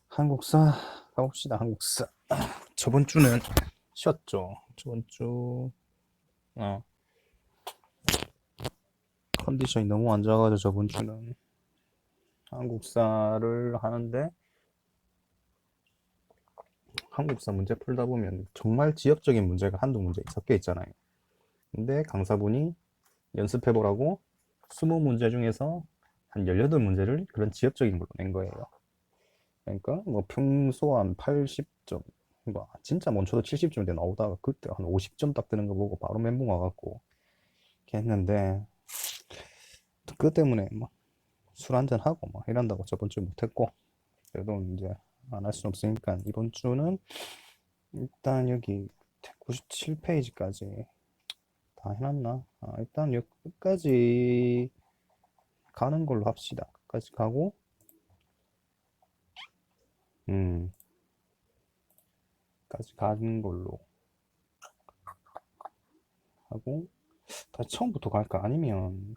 한국사 가봅시다. 한국사. 저번 주는 쉬었죠. 저번 주 컨디션이 너무 안 좋아가지고 저번 주는 한국사를 하는데, 한국사 문제 풀다 보면 정말 지역적인 문제가 한두 문제 섞여 있잖아요. 근데 강사분이 연습해보라고 20문제 중에서 한 18문제를 그런 지역적인 걸로 낸 거예요. 그러니까 뭐 평소 한 80점, 뭐 진짜 먼저도 70점대 나오다가 그때 한 50점 딱 뜨는 거 보고 바로 멘붕 와갖고 이렇게 했는데, 그 때문에 막 술 한잔 하고 막 이런다고 저번 주 못했고, 그래도 이제 안 할 수는 없으니까 이번 주는 일단 여기 97페이지까지 다 해놨나? 일단 여기 끝까지 가는 걸로 합시다. 끝까지 가고, 끝까지 가는 걸로 하고, 다시 처음부터 갈까? 아니면,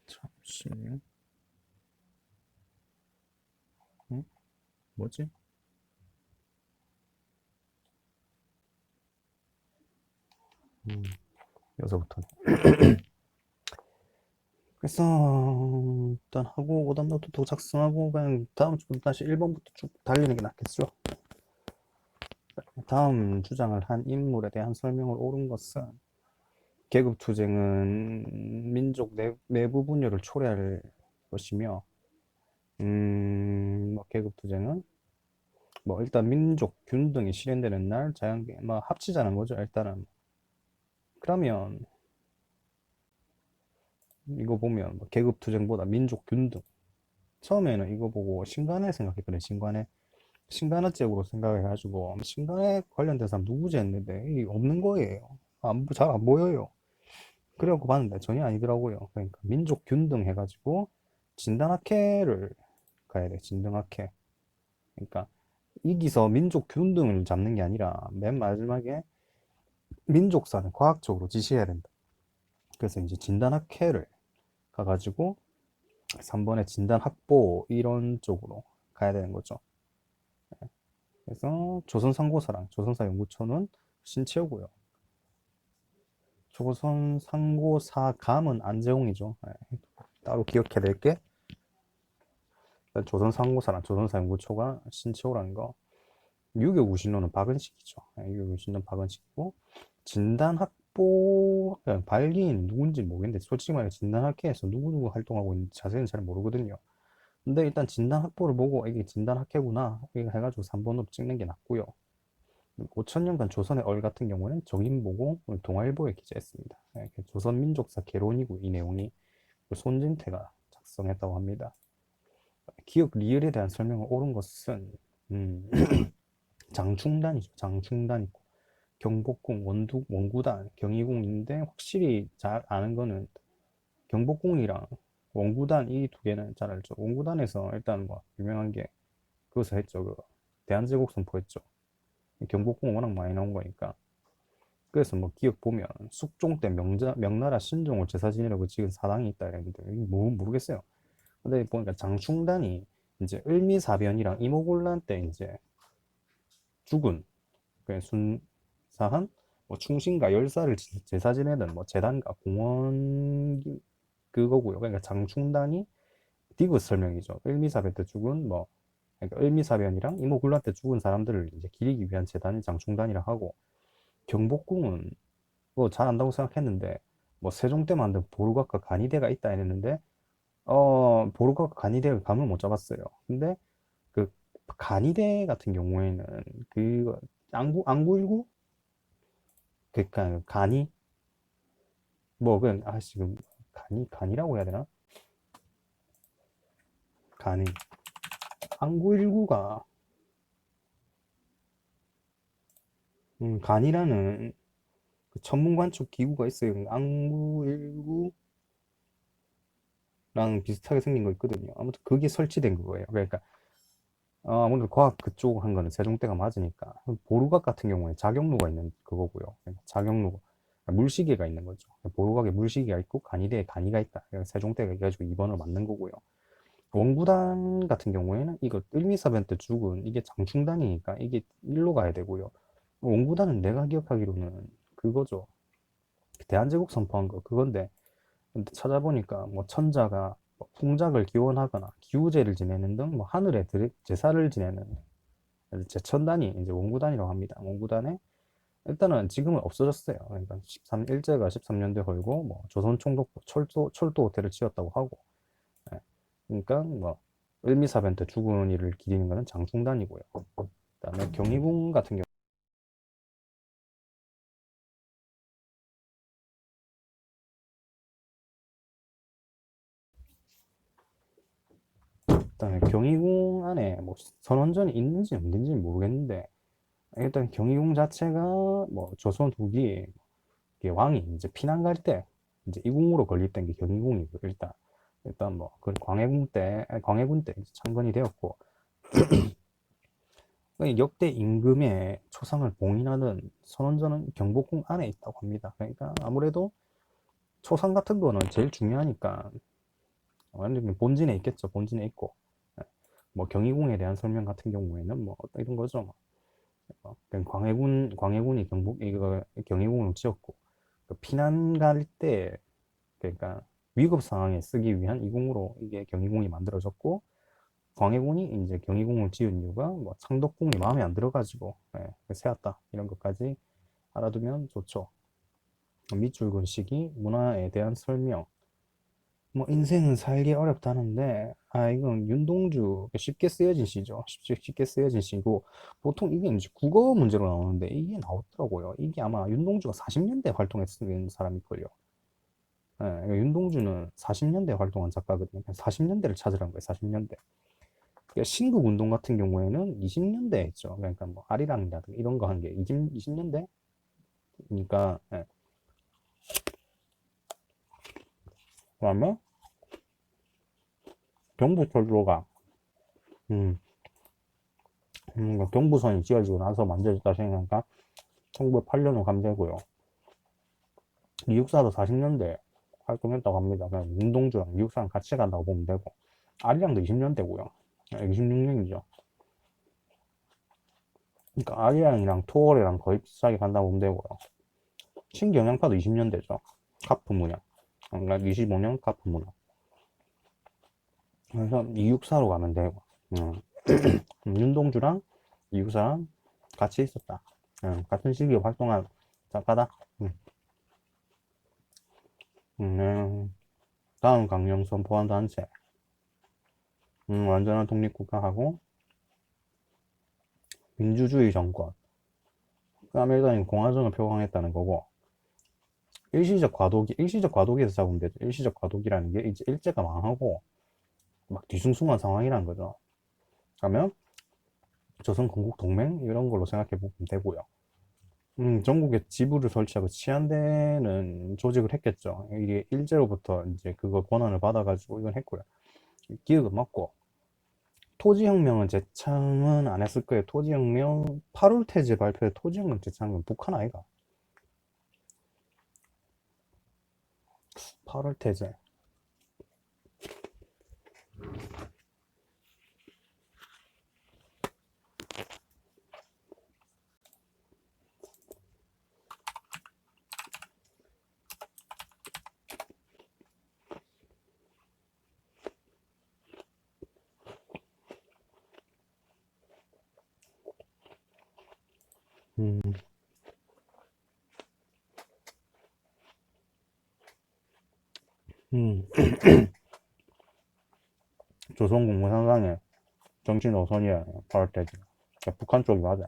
잠시만요. 응? 뭐지? 여기서부터. 그래서 일단 하고 오답노트도 작성하고 그냥 다음 주부터 다시 1번부터 쭉 달리는 게 낫겠죠. 다음 주장을 한 인물에 대한 설명을 옳은 것은, 계급투쟁은 민족 내부 분열을 초래할 것이며, 뭐 계급투쟁은 뭐 일단 민족 균등이 실현되는 날 자연계 뭐 합치자는 거죠 일단은. 그러면 이거 보면 뭐 계급투쟁보다 민족 균등, 처음에는 이거 보고 신간회 생각했거든요. 신간화 쪽으로 생각해가지고 신간에 관련된 사람 누구지 했는데 이게 없는 거예요. 잘 안 보여요. 그래갖고 봤는데 전혀 아니더라고요. 그러니까 민족 균등 해가지고 진단학회를 가야 돼. 진단학회. 그러니까 이기서 민족 균등을 잡는 게 아니라 맨 마지막에 민족사는 과학적으로 지시해야 된다. 그래서 이제 진단학회를 가가지고 3번에 진단학보 이런 쪽으로 가야 되는 거죠. 그래서 조선상고사랑 조선사연구초는 신채우고요. 조선상고사감은 안재홍이죠. 따로 기억해야 될 게, 조선상고사랑 조선사연구초가 신채호라는 거. 유교구신론은 박은식이죠. 유교구신론 박은식이고, 진단학보 발기인 누군지 모르겠는데 솔직히 말해 진단학회에서 누구누구 활동하고 있는지 자세히는 잘 모르거든요. 근데 일단 진단학보를 보고 이게 진단학회구나 이거 해가지고 3번으로 찍는 게 낫고요. 5천년간 조선의 얼 같은 경우는 정인 보고 동아일보에 기재했습니다. 조선민족사 개론이고 이 내용이 손진태가 작성했다고 합니다. 기억 리을에 대한 설명을 옳은 것은, 음, 장충단이죠. 장충단 있고 경복궁, 원구단, 경희궁인데 확실히 잘 아는 거는 경복궁이랑 원구단 이 두 개는 잘 알죠. 원구단에서 일단 뭐 유명한 게 그것을 했죠. 그 대한제국 선포했죠. 경복궁 워낙 많이 나온 거니까. 그래서 뭐 기억 보면 숙종 때 명나라 신종을 제사 지내려고 찍은 사당이 있다 이랬는데 뭐 모르겠어요. 근데 보니까 장충단이 이제 을미사변이랑 이모곤란 때 이제 죽은 그 순사한 뭐 충신가 열사를 제사 지내던 뭐 재단가 공원 그거고요. 그러니까 장충단이 디귿 설명이죠. 을미사변 때 죽은 뭐, 그러니까 을미사변이랑 이모군란 때 죽은 사람들을 이제 기리기 위한 재단이 장충단이라 하고, 경복궁은 뭐 잘 안다고 생각했는데 뭐 세종 때 만든 보루각과 간이대가 있다 이랬는데, 보루각과 간이대를 감을 못 잡았어요. 근데 그 간이대 같은 경우에는 그 안구일구, 그러니까 간이 뭐 그냥 지금 간이라고 해야 되나? 간이 안구일구가 간이라는 그 천문관측 기구가 있어요. 안구일구랑 비슷하게 생긴 거 있거든요. 아무튼 그게 설치된 그거예요. 그러니까 아무래도 과학 그쪽 한 거는 세종대가 맞으니까. 보루각 같은 경우에 자경루가 있는 그거고요. 그러니까 자경루. 물시계가 있는 거죠. 보호각에 물시계가 있고 간이대에 간이가 있다. 세종대가 해가지고 2번을 맞는 거고요. 원구단 같은 경우에는 이거 1미사변때 죽은 이게 장충단이니까 이게 일로 가야 되고요. 원구단은 내가 기억하기로는 그거죠. 대한제국 선포한 거 그건데, 근데 찾아보니까 뭐 천자가 뭐 풍작을 기원하거나 기우제를 지내는 등 뭐 하늘에 제사를 지내는 제천단이 이제 원구단이라고 합니다. 원구단에 일단은 지금은 없어졌어요. 그러니까 13일제가 13년대 걸고 뭐 조선총독부 철도 호텔을 지었다고 하고, 예. 그러니까 뭐 을미사변 때 죽은 이를 기리는 거는 장충단이고요. 그다음에 경희궁 같은 경우, 그다음에 경희궁 안에 뭐 선원전이 있는지 없는지 모르겠는데, 일단 경희궁 자체가 뭐 조선 후기 왕이 이제 피난 갈 때 이제 이 궁으로 건립된 게 경희궁이고, 일단 뭐 그 광해군 때 이제 창건이 되었고, 역대 임금의 초상을 봉인하는 선원전은 경복궁 안에 있다고 합니다. 그러니까 아무래도 초상 같은 거는 제일 중요하니까 완전히 본진에 있겠죠. 본진에 있고, 예. 뭐 경희궁에 대한 설명 같은 경우에는 뭐 이런 거죠. 광해군이 이거 경희궁을 지었고, 그 피난 갈 때, 그러니까 위급 상황에 쓰기 위한 이 궁으로 이게 경희궁이 만들어졌고, 광해군이 이제 경희궁을 지은 이유가 뭐 창덕궁이 마음에 안 들어가지고, 예, 세웠다 이런 것까지 알아두면 좋죠. 밑줄 긋기, 문화에 대한 설명. 뭐 인생은 살기 어렵다는데, 이건 윤동주 쉽게 쓰여진 시죠. 쉽게 쓰여진 시고, 보통 이게 이제 국어 문제로 나오는데 이게 나오더라고요. 이게 아마 윤동주가 40년대 활동했던 사람일걸요. 예, 윤동주는 40년대 활동한 작가거든요. 40년대를 찾으라는 거예요. 40년대. 그러니까 신국 운동 같은 경우에는 20년대에 했죠. 그러니까 뭐 아리랑이라든가 이런 거 한 게 20년대니까. 예. 그러면 경부철도가, 음, 경부선이 지어지고 나서 만들어졌다 생각하니까 1908년으로 가면 되고요. 이육사도 40년대 활동했다고 합니다. 그냥 윤동주랑 이육사랑 같이 간다고 보면 되고, 아리랑도 20년대고요. 26년이죠. 그러니까 아리랑이랑 토월이랑 거의 비슷하게 간다고 보면 되고요. 신경양파도 20년대죠. 가프문양. 그러니까 25년 가프문양. 그래서 264로 가면 되고, 윤동주랑 이육사랑 같이 있었다. 같은 시기에 활동한 작가다. 다음 강령 선포한 단체. 완전한 독립국가하고 민주주의 정권. 그 아메리카는 공화정을 표방했다는 거고, 일시적 과도기에서 잡으면 되죠. 일시적 과도기라는 게 이제 일제가 망하고 막 뒤숭숭한 상황이라는 거죠. 그러면 조선 건국 동맹 이런 걸로 생각해 보면 되고요. 전국에 지부를 설치하고 치안대는 조직을 했겠죠. 이게 일제로부터 이제 그거 권한을 받아가지고 이건 했고요. 기억은 맞고, 토지혁명은 제창은 안 했을 거예요. 토지혁명 8월 태제 발표에 토지혁명 제창은 북한 아이가. 8월 태제. 음, 음. 조선 공무상상의 정치 노선이에요. 8월 태제. 북한 쪽이 맞아요.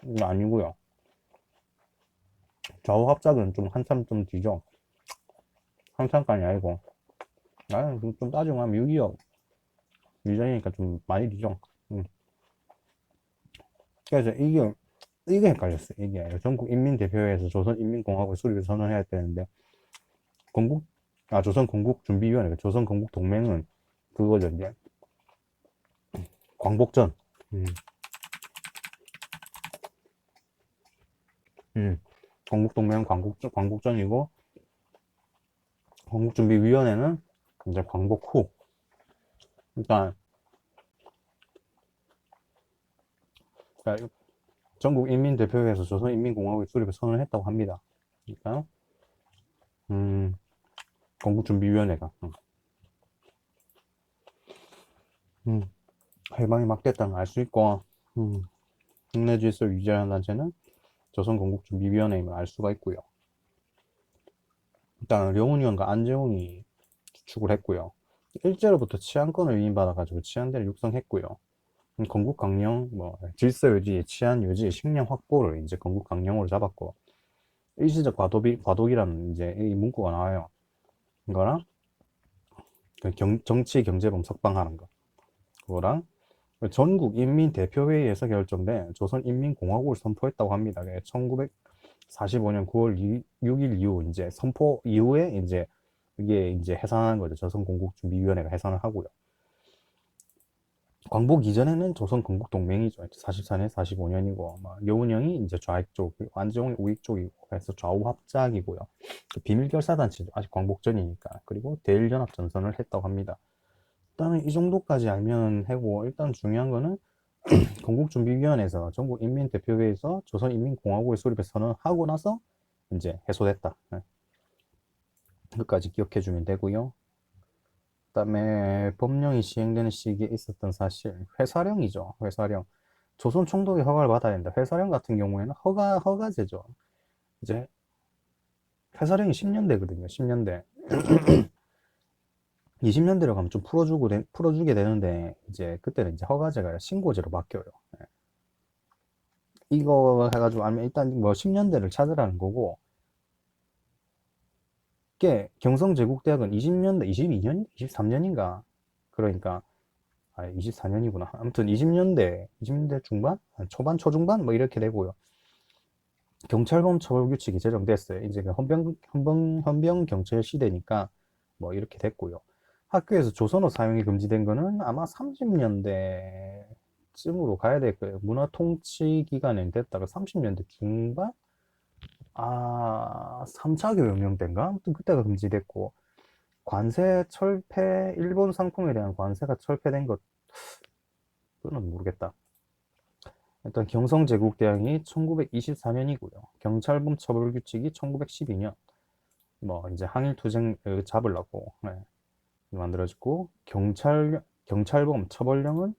이거 아니고요. 좌우 합작은 좀 한참 좀 뒤죠. 한참까지 아니고. 좀 따지고 하면 6.25 이전이니까 좀 많이 뒤죠. 음. 그래서 이게 헷갈렸어요. 이게 전국인민대표회에서 조선인민공화국 수립을 선언해야 되는데, 건국, 조선건국준비위원회, 조선건국동맹은 그거죠, 이제. 광복전. 음, 음. 건국동맹은 광복전이고, 건국준비위원회는 이제 광복 후. 그러니까, 그러니까 전국인민대표회에서 조선인민공화국의 수립을 선언했다고 합니다. 그러니까, 음, 건국준비위원회가, 음, 해방이 막 됐다는 걸 알 수 있고, 음, 국내 질서를 유지하는 단체는 조선건국준비위원회임을 알 수가 있고요. 일단 려운위원과 안재홍이 주축을 했고요. 일제로부터 치안권을 위임받아가지고 치안대를 육성했고요. 건국 강령, 뭐 질서 유지, 치안 유지, 식량 확보를 이제 건국 강령으로 잡았고, 일시적 과도기라는 이제 이 문구가 나와요. 이거랑 그 정치 경제범 석방하는 거, 그거랑 전국 인민대표회의에서 결정된 조선인민공화국을 선포했다고 합니다. 1945년 9월 6일 이후 이제 선포 이후에 이제 이게 이제 해산하는 거죠. 조선건국준비위원회가 해산을 하고요. 광복 이전에는 조선건국동맹이죠. 44년, 45년이고, 여운형이 이제 좌익 쪽, 안재홍이 우익 쪽이고, 그래서 좌우 합작이고요. 비밀결사단체죠. 아직 광복전이니까. 그리고 대일연합전선을 했다고 합니다. 일단은 이 정도까지 알면 하고, 일단 중요한 거는 건국준비위원회에서 전국인민대표회에서 조선인민공화국의 수립을 선언하고 나서 이제 해소됐다. 끝까지 기억해주면 되고요. 그다음에 법령이 시행되는 시기에 있었던 사실, 회사령이죠. 회사령. 조선 총독이 허가를 받아야 된다. 회사령 같은 경우에는 허가제죠. 이제 회사령이 10년대거든요. 10년대. 20년대로 가면 좀 풀어주게 되는데, 이제 그때는 이제 허가제가 신고제로 바뀌어요. 예. 이거 해가지고 알면 일단 뭐 10년대를 찾으라는 거고, 이게 경성제국대학은 20년대, 22년, 23년인가? 그러니까 24년이구나. 아무튼 20년대 중반? 초반, 초중반? 뭐 이렇게 되고요. 경찰범 처벌 규칙이 제정됐어요. 이제 그 헌병 경찰 시대니까 뭐 이렇게 됐고요. 학교에서 조선어 사용이 금지된 거는 아마 30년대쯤으로 가야 될 거예요. 문화 통치 기간은 됐다가 30년대 중반? 3차 교육령 때인가? 아무튼 그때가 금지됐고, 관세 철폐, 일본 상품에 대한 관세가 철폐된 것, 그건 모르겠다. 일단 경성제국대항이 1924년이고요. 경찰범 처벌규칙이 1912년. 뭐 이제 항일투쟁 잡으려고 만들어졌고, 경찰범 처벌령은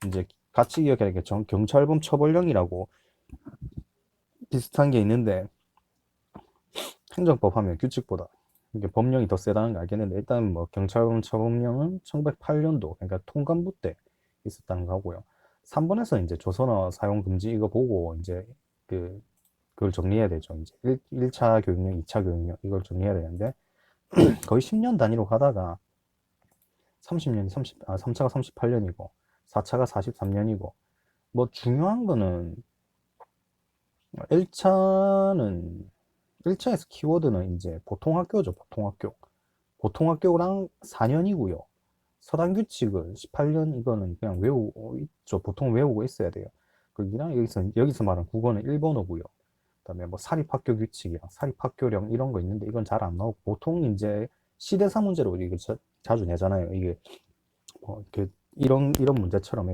이제 같이 기억해야 될 게 경찰범 처벌령이라고 비슷한 게 있는데, 행정법 하면 규칙보다 이게 법령이 더 세다는 거 알겠는데, 일단 뭐 경찰범 처벌령은 1908년도, 그러니까 통감부 때 있었다는 거고요. 3번에서 이제 조선어 사용 금지 이거 보고 이제 그걸 정리해야 되죠. 이제 1차 교육령, 2차 교육령 이걸 정리해야 되는데, 거의 10년 단위로 가다가 3차가 38년이고 4차가 43년이고, 뭐 중요한 거는 1차는 1차에서 키워드는 이제 보통학교죠. 보통학교랑 4년이고요. 서당규칙은 18년, 이거는 그냥 외우고 있죠. 보통 외우고 있어야 돼요. 거기랑 여기서 말하는 국어는 일본어고요. 그다음에 뭐 사립학교 규칙이랑 사립학교령 이런 거 있는데, 이건 잘 안 나오고 보통 이제 시대사 문제로 이게 자주 내잖아요. 이게 뭐 이렇게 이런 문제처럼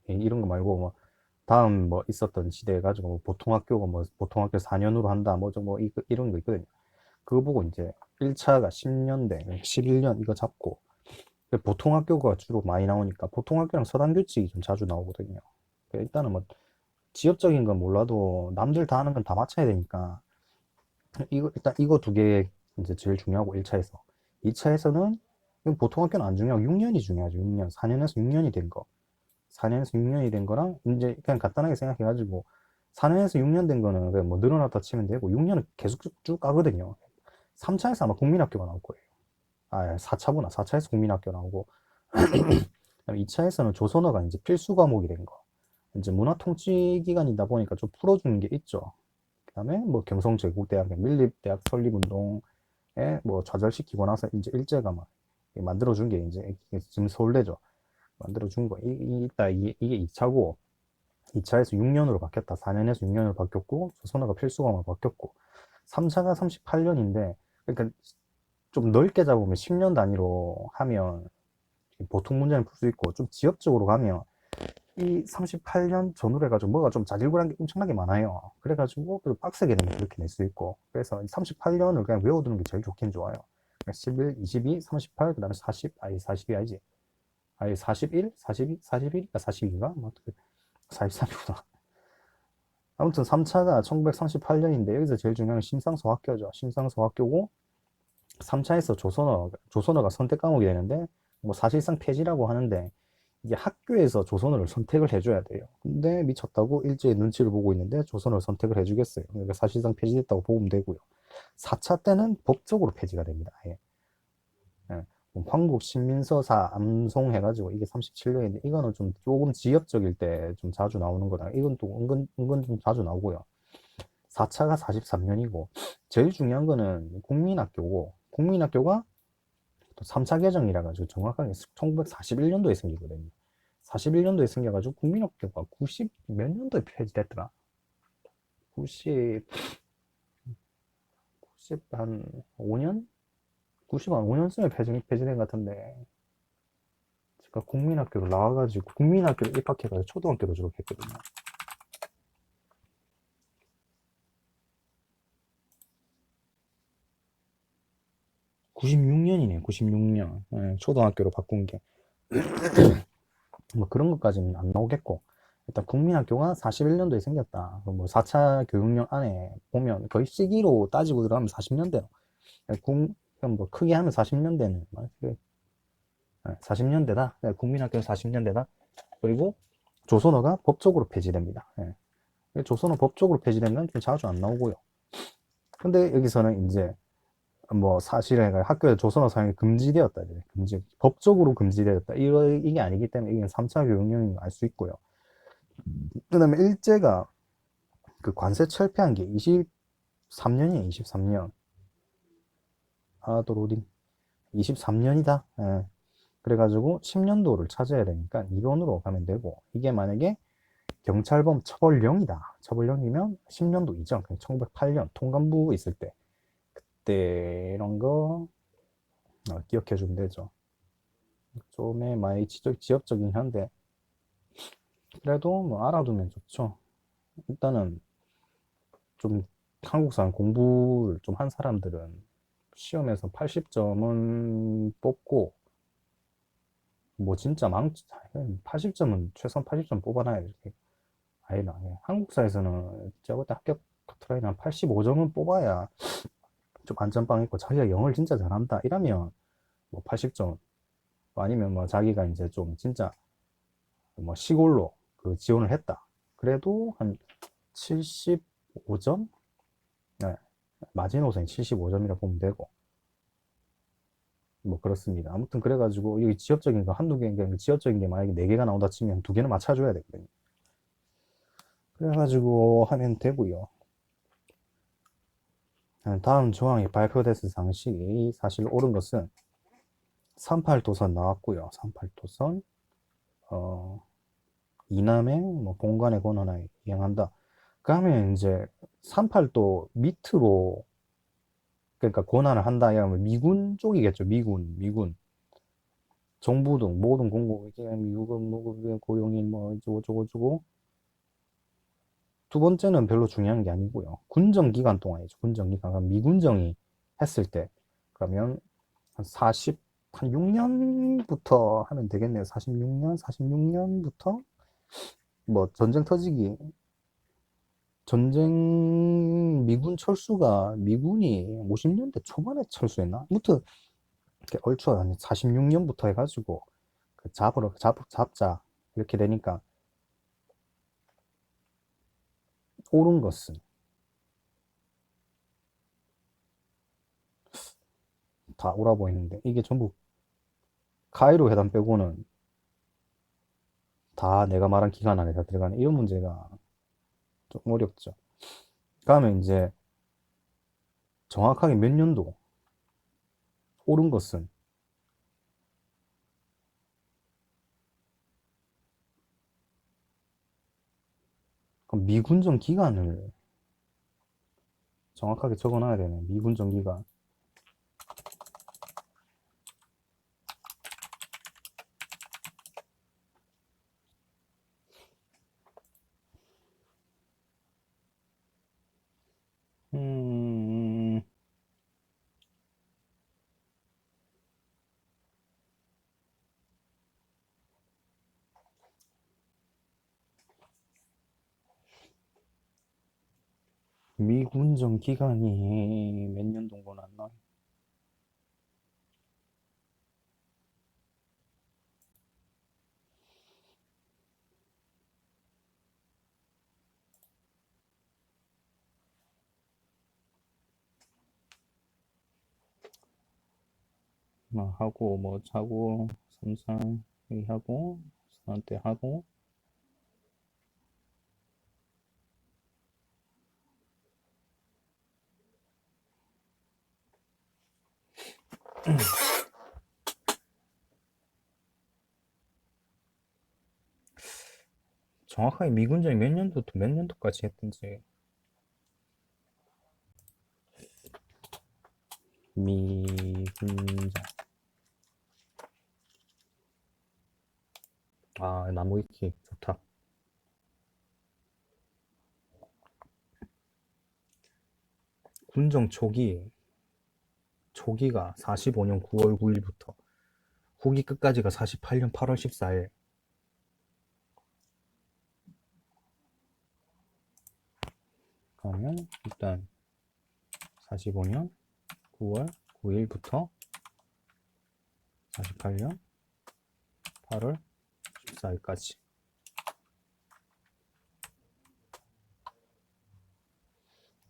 이런 거 말고 뭐 다음 뭐 있었던 시대 해가지고 뭐 보통학교가 뭐 보통학교 4년으로 한다 뭐 이런 거 있거든요. 그거 보고 이제 1차가 10년대, 11년 이거 잡고, 보통학교가 주로 많이 나오니까 보통학교랑 서당규칙이 좀 자주 나오거든요. 일단은 뭐 지역적인 건 몰라도 남들 다 하는 건 다 맞춰야 되니까, 일단 이거 두 개 이제 제일 중요하고, 1차에서. 2차에서는 보통학교는 안 중요하고 6년이 중요하죠. 6년. 4년에서 6년이 된 거. 4년에서 6년이 된 거랑 이제 그냥 간단하게 생각해가지고, 4년에서 6년 된 거는 그냥 뭐 늘어났다 치면 되고, 6년은 계속 쭉 가거든요. 3차에서 아마 국민학교가 나올 거예요. 4차구나. 4차에서 국민학교 나오고, 2차에서는 조선어가 이제 필수 과목이 된 거. 이제 문화통치 기간이다 보니까 좀 풀어주는 게 있죠. 그 다음에 뭐 경성제국대학, 밀립대학 설립운동에 뭐 좌절시키고 나서 이제 일제가 막 만들어준 게 이제 지금 서울대죠. 만들어준 거. 이게 2차고, 2차에서 6년으로 바뀌었다. 4년에서 6년으로 바뀌었고, 조선어가 필수과목으로 바뀌었고, 3차가 38년인데, 그러니까 좀 넓게 잡으면 10년 단위로 하면 보통 문제는 풀 수 있고, 좀 지역적으로 가면 이 38년 전후로 해가지고 뭐가 좀 자질구레한 게 엄청나게 많아요. 그래가지고 빡세게 되면 그렇게 낼 수 있고, 그래서 38년을 그냥 외워두는 게 제일 좋긴 좋아요. 11, 22, 38, 그 다음에 40, 아니 42 아니지. 아니 41, 42, 41, 42가? 뭐 어떻게 43이구나. 아무튼 3차가 1938년인데 여기서 제일 중요한 건 심상서학교죠. 심상서학교고 3차에서 조선어가 선택 과목이 되는데 뭐 사실상 폐지라고 하는데 이게 학교에서 조선어를 선택을 해줘야 돼요. 근데 미쳤다고 일제의 눈치를 보고 있는데 조선어를 선택을 해주겠어요. 그러니까 사실상 폐지됐다고 보면 되고요. 4차 때는 법적으로 폐지가 됩니다. 아예. 예. 뭐 황국신민서사 암송해가지고 이게 37년인데 이거는 좀 조금 지역적일 때 좀 자주 나오는 거라 이건 또 은근 좀 자주 나오고요. 4차가 43년이고 제일 중요한 거는 국민학교고 국민학교가 또 3차 개정이라 가지고 정확하게 1941년도에 생기거든요. 41년도에 생겨가지고 국민학교가 90 몇 년도에 폐지됐더라. 90, 90한 5년? 90한 5년쯤에 폐지된 것 같은데 제가 국민학교로 나와가지고 국민학교로 입학해가지고 초등학교로 졸업했거든요. 96년이네, 96년. 초등학교로 바꾼 게. 뭐 그런 것까지는 안 나오겠고. 일단 국민학교가 41년도에 생겼다. 뭐 4차 교육령 안에 보면 거의 시기로 따지고 들어가면 40년대요. 뭐 크게 하면 40년대는 40년대다. 국민학교는 40년대다. 그리고 조선어가 법적으로 폐지됩니다. 조선어 법적으로 폐지되면 좀 자주 안 나오고요. 근데 여기서는 이제 뭐 사실은 학교에 조선어 사용이 금지되었다. 법적으로 금지되었다. 이게 아니기 때문에 이게 3차 교육령인 걸 알 수 있고요. 그 다음에 일제가 그 관세 철폐한 게 23년이에요. 23년. 아, 또 로딩. 23년이다. 그래가지고 10년도를 찾아야 되니까 2번으로 가면 되고 이게 만약에 경찰범 처벌령이다. 처벌령이면 10년도 이전, 1908년 통감부 있을 때 그때 이런 거 기억해 주면 되죠. 좀의 많이 지역적이긴 한데 그래도 뭐 알아두면 좋죠. 일단은 좀 한국사 공부를 좀 한 사람들은 시험에서 80점은 뽑고 뭐 진짜 80점은 최소한 80점 뽑아놔야 이렇게 아니다. 한국사에서는 제가 볼때 합격 커트라인 한 85점은 뽑아야 좀 안전빵 있고 자기가 영어를 진짜 잘한다 이러면 뭐 80점 아니면 뭐 자기가 이제 좀 진짜 뭐 시골로 그 지원을 했다. 그래도 한 75점? 네. 마지노선이 75점이라 보면 되고 뭐 그렇습니다. 아무튼 그래가지고 여기 지역적인 거 한두 개인 게 지역적인 게 만약에 네 개가 나온다 치면 두 개는 맞춰줘야 되거든요. 그래가지고 하면 되고요. 다음 조항이 발표됐을 상식이 사실 옳은 것은 38도선 나왔고요. 38도선 이남의 뭐 본관의 권한에 이행한다. 그러면 이제 38도 밑으로 그러니까 권한을 한다 하면 미군 쪽이겠죠. 미군. 정부 등 모든 공공 미군 뭐 고용인 뭐 어쩌고 두 번째는 별로 중요한 게 아니고요. 군정 기간 동안이죠. 군정 기간 미군정이 했을 때 그러면 한 40, 한 6년부터 하면 되겠네요. 46년부터 뭐 전쟁 터지기 전쟁 미군 철수가 미군이 50년대 초반에 철수했나? 아무튼 이렇게 얼추 한 46년부터 해가지고 그 잡자 이렇게 되니까 옳은 것은 다 옳아 보이는데 이게 전부 가이로 회담 빼고는 다 내가 말한 기간 안에 다 들어가는 이런 문제가 좀 어렵죠. 그러면 이제 정확하게 몇 년도 옳은 것은 그럼 미군정 기간을 정확하게 적어놔야 되네. 미군정 기간. 음, 미군정 기간이 몇 년 동안 안 나? 뭐 하고 뭐 자고 삼상 얘기하고 사한테 하고 정확하게 미군정이 몇 년도부터 몇 년도까지 했던지 미군정 아 나무 위키 좋다. 군정 초기가 45년 9월 9일부터 후기 끝까지가 48년 8월 14일. 그러면 일단 45년 9월 9일부터 48년 8월 14일까지.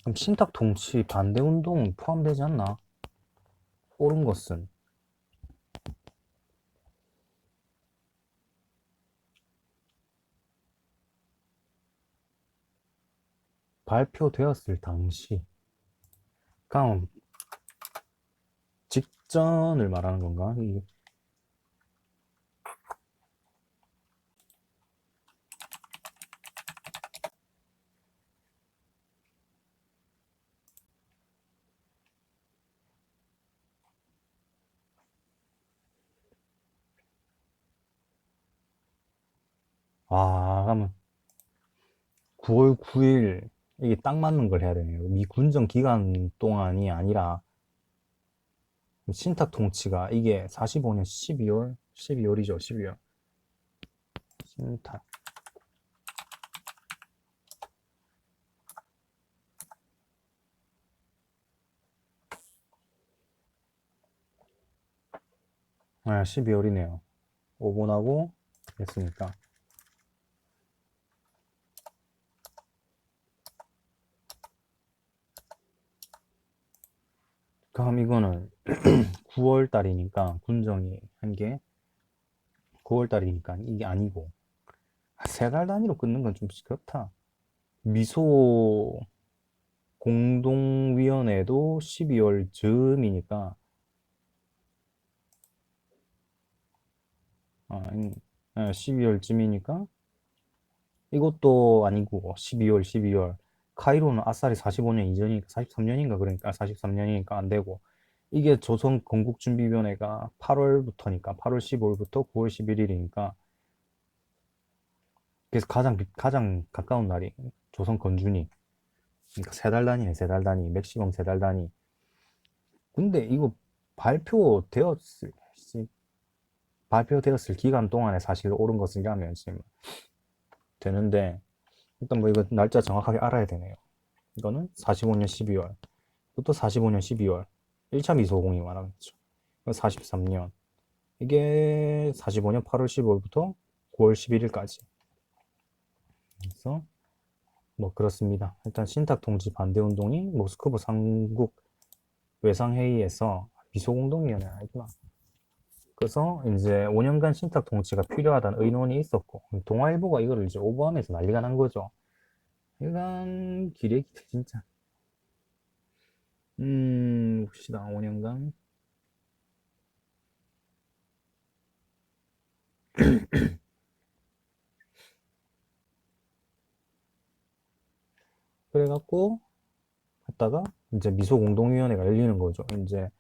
그럼 신탁 통치 반대 운동 포함되지 않나? 옳은 것은 발표되었을 당시. 그럼 직전을 말하는 건가? 그러면 9월 9일 이게 딱 맞는 걸 해야 되네요. 미군정 기간 동안이 아니라 신탁 통치가 이게 45년 12월이죠. 12월. 신탁. 12월이네요. 5분하고 됐으니까. 그럼 이거는 9월 달이니까 군정이 한 게 9월 달이니까 이게 아니고 3달 단위로 끊는 건 좀 그렇다. 미소 공동위원회도 12월 즈음이니까 12월쯤이니까 이것도 아니고 12월 카이로는 아싸리 45년 이전이니까 43년인가 그러니까 43년이니까 안 되고 이게 조선 건국준비위원회가 8월부터니까 8월 15일부터 9월 11일이니까 그래서 가장 가까운 날이 조선 건준이 그러니까 3달 단위네 3달 단위 맥시멈 3달 단위. 근데 이거 발표되었을 발표되었을 기간 동안에 사실 옳은 것이라면 지금 되는데 일단 뭐 이거 날짜 정확하게 알아야 되네요. 이거는 45년 12월 부터 45년 12월 1차 미소공이 말하는 거죠. 43년 이게 45년 8월 15일부터 9월 11일까지. 그래서 뭐 그렇습니다. 일단 신탁 통치 반대 운동이 모스크바 삼국 외상회의에서 미소공동위원회가 있구나. 그래서 이제 5년간 신탁 통치가 필요하다는 의논이 있었고 동아일보가 이거를 이제 오버하면서 난리가 난 거죠. 이건 기레기다 진짜. 봅시다. 5년간 해갖고 했다가 이제 미소공동위원회가 열리는 거죠. 이제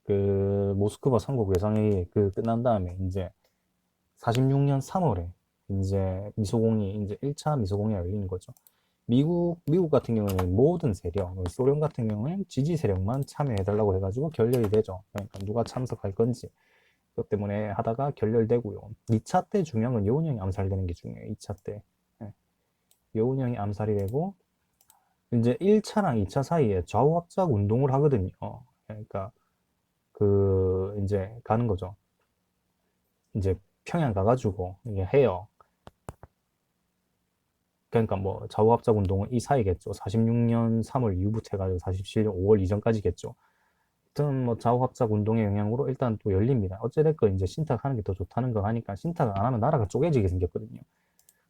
그 모스크바 삼국 외상회의 그 끝난 다음에 이제 46년 3월에 이제 미소공이 이제 1차 미소공이 열리는 거죠. 미국 같은 경우는 모든 세력, 소련 같은 경우는 지지 세력만 참여해달라고 해가지고 결렬이 되죠. 그러니까 누가 참석할 건지. 그것 때문에 하다가 결렬되고요. 2차 때 중요한 건 여운형이 암살되는 게 중요해요. 2차 때. 예. 여운형이 암살이 되고, 이제 1차랑 2차 사이에 좌우합작 운동을 하거든요. 그러니까, 이제 가는 거죠. 이제 평양 가가지고, 이게 해요. 그러니까 뭐 좌우합작 운동은 이 사이겠죠. 46년 3월 이후부터 해가지고 47년 5월 이전까지겠죠. 아무튼 뭐 좌우합작 운동의 영향으로 일단 또 열립니다. 어찌됐건 이제 신탁하는 게 더 좋다는 거 하니까 신탁을 안 하면 나라가 쪼개지게 생겼거든요.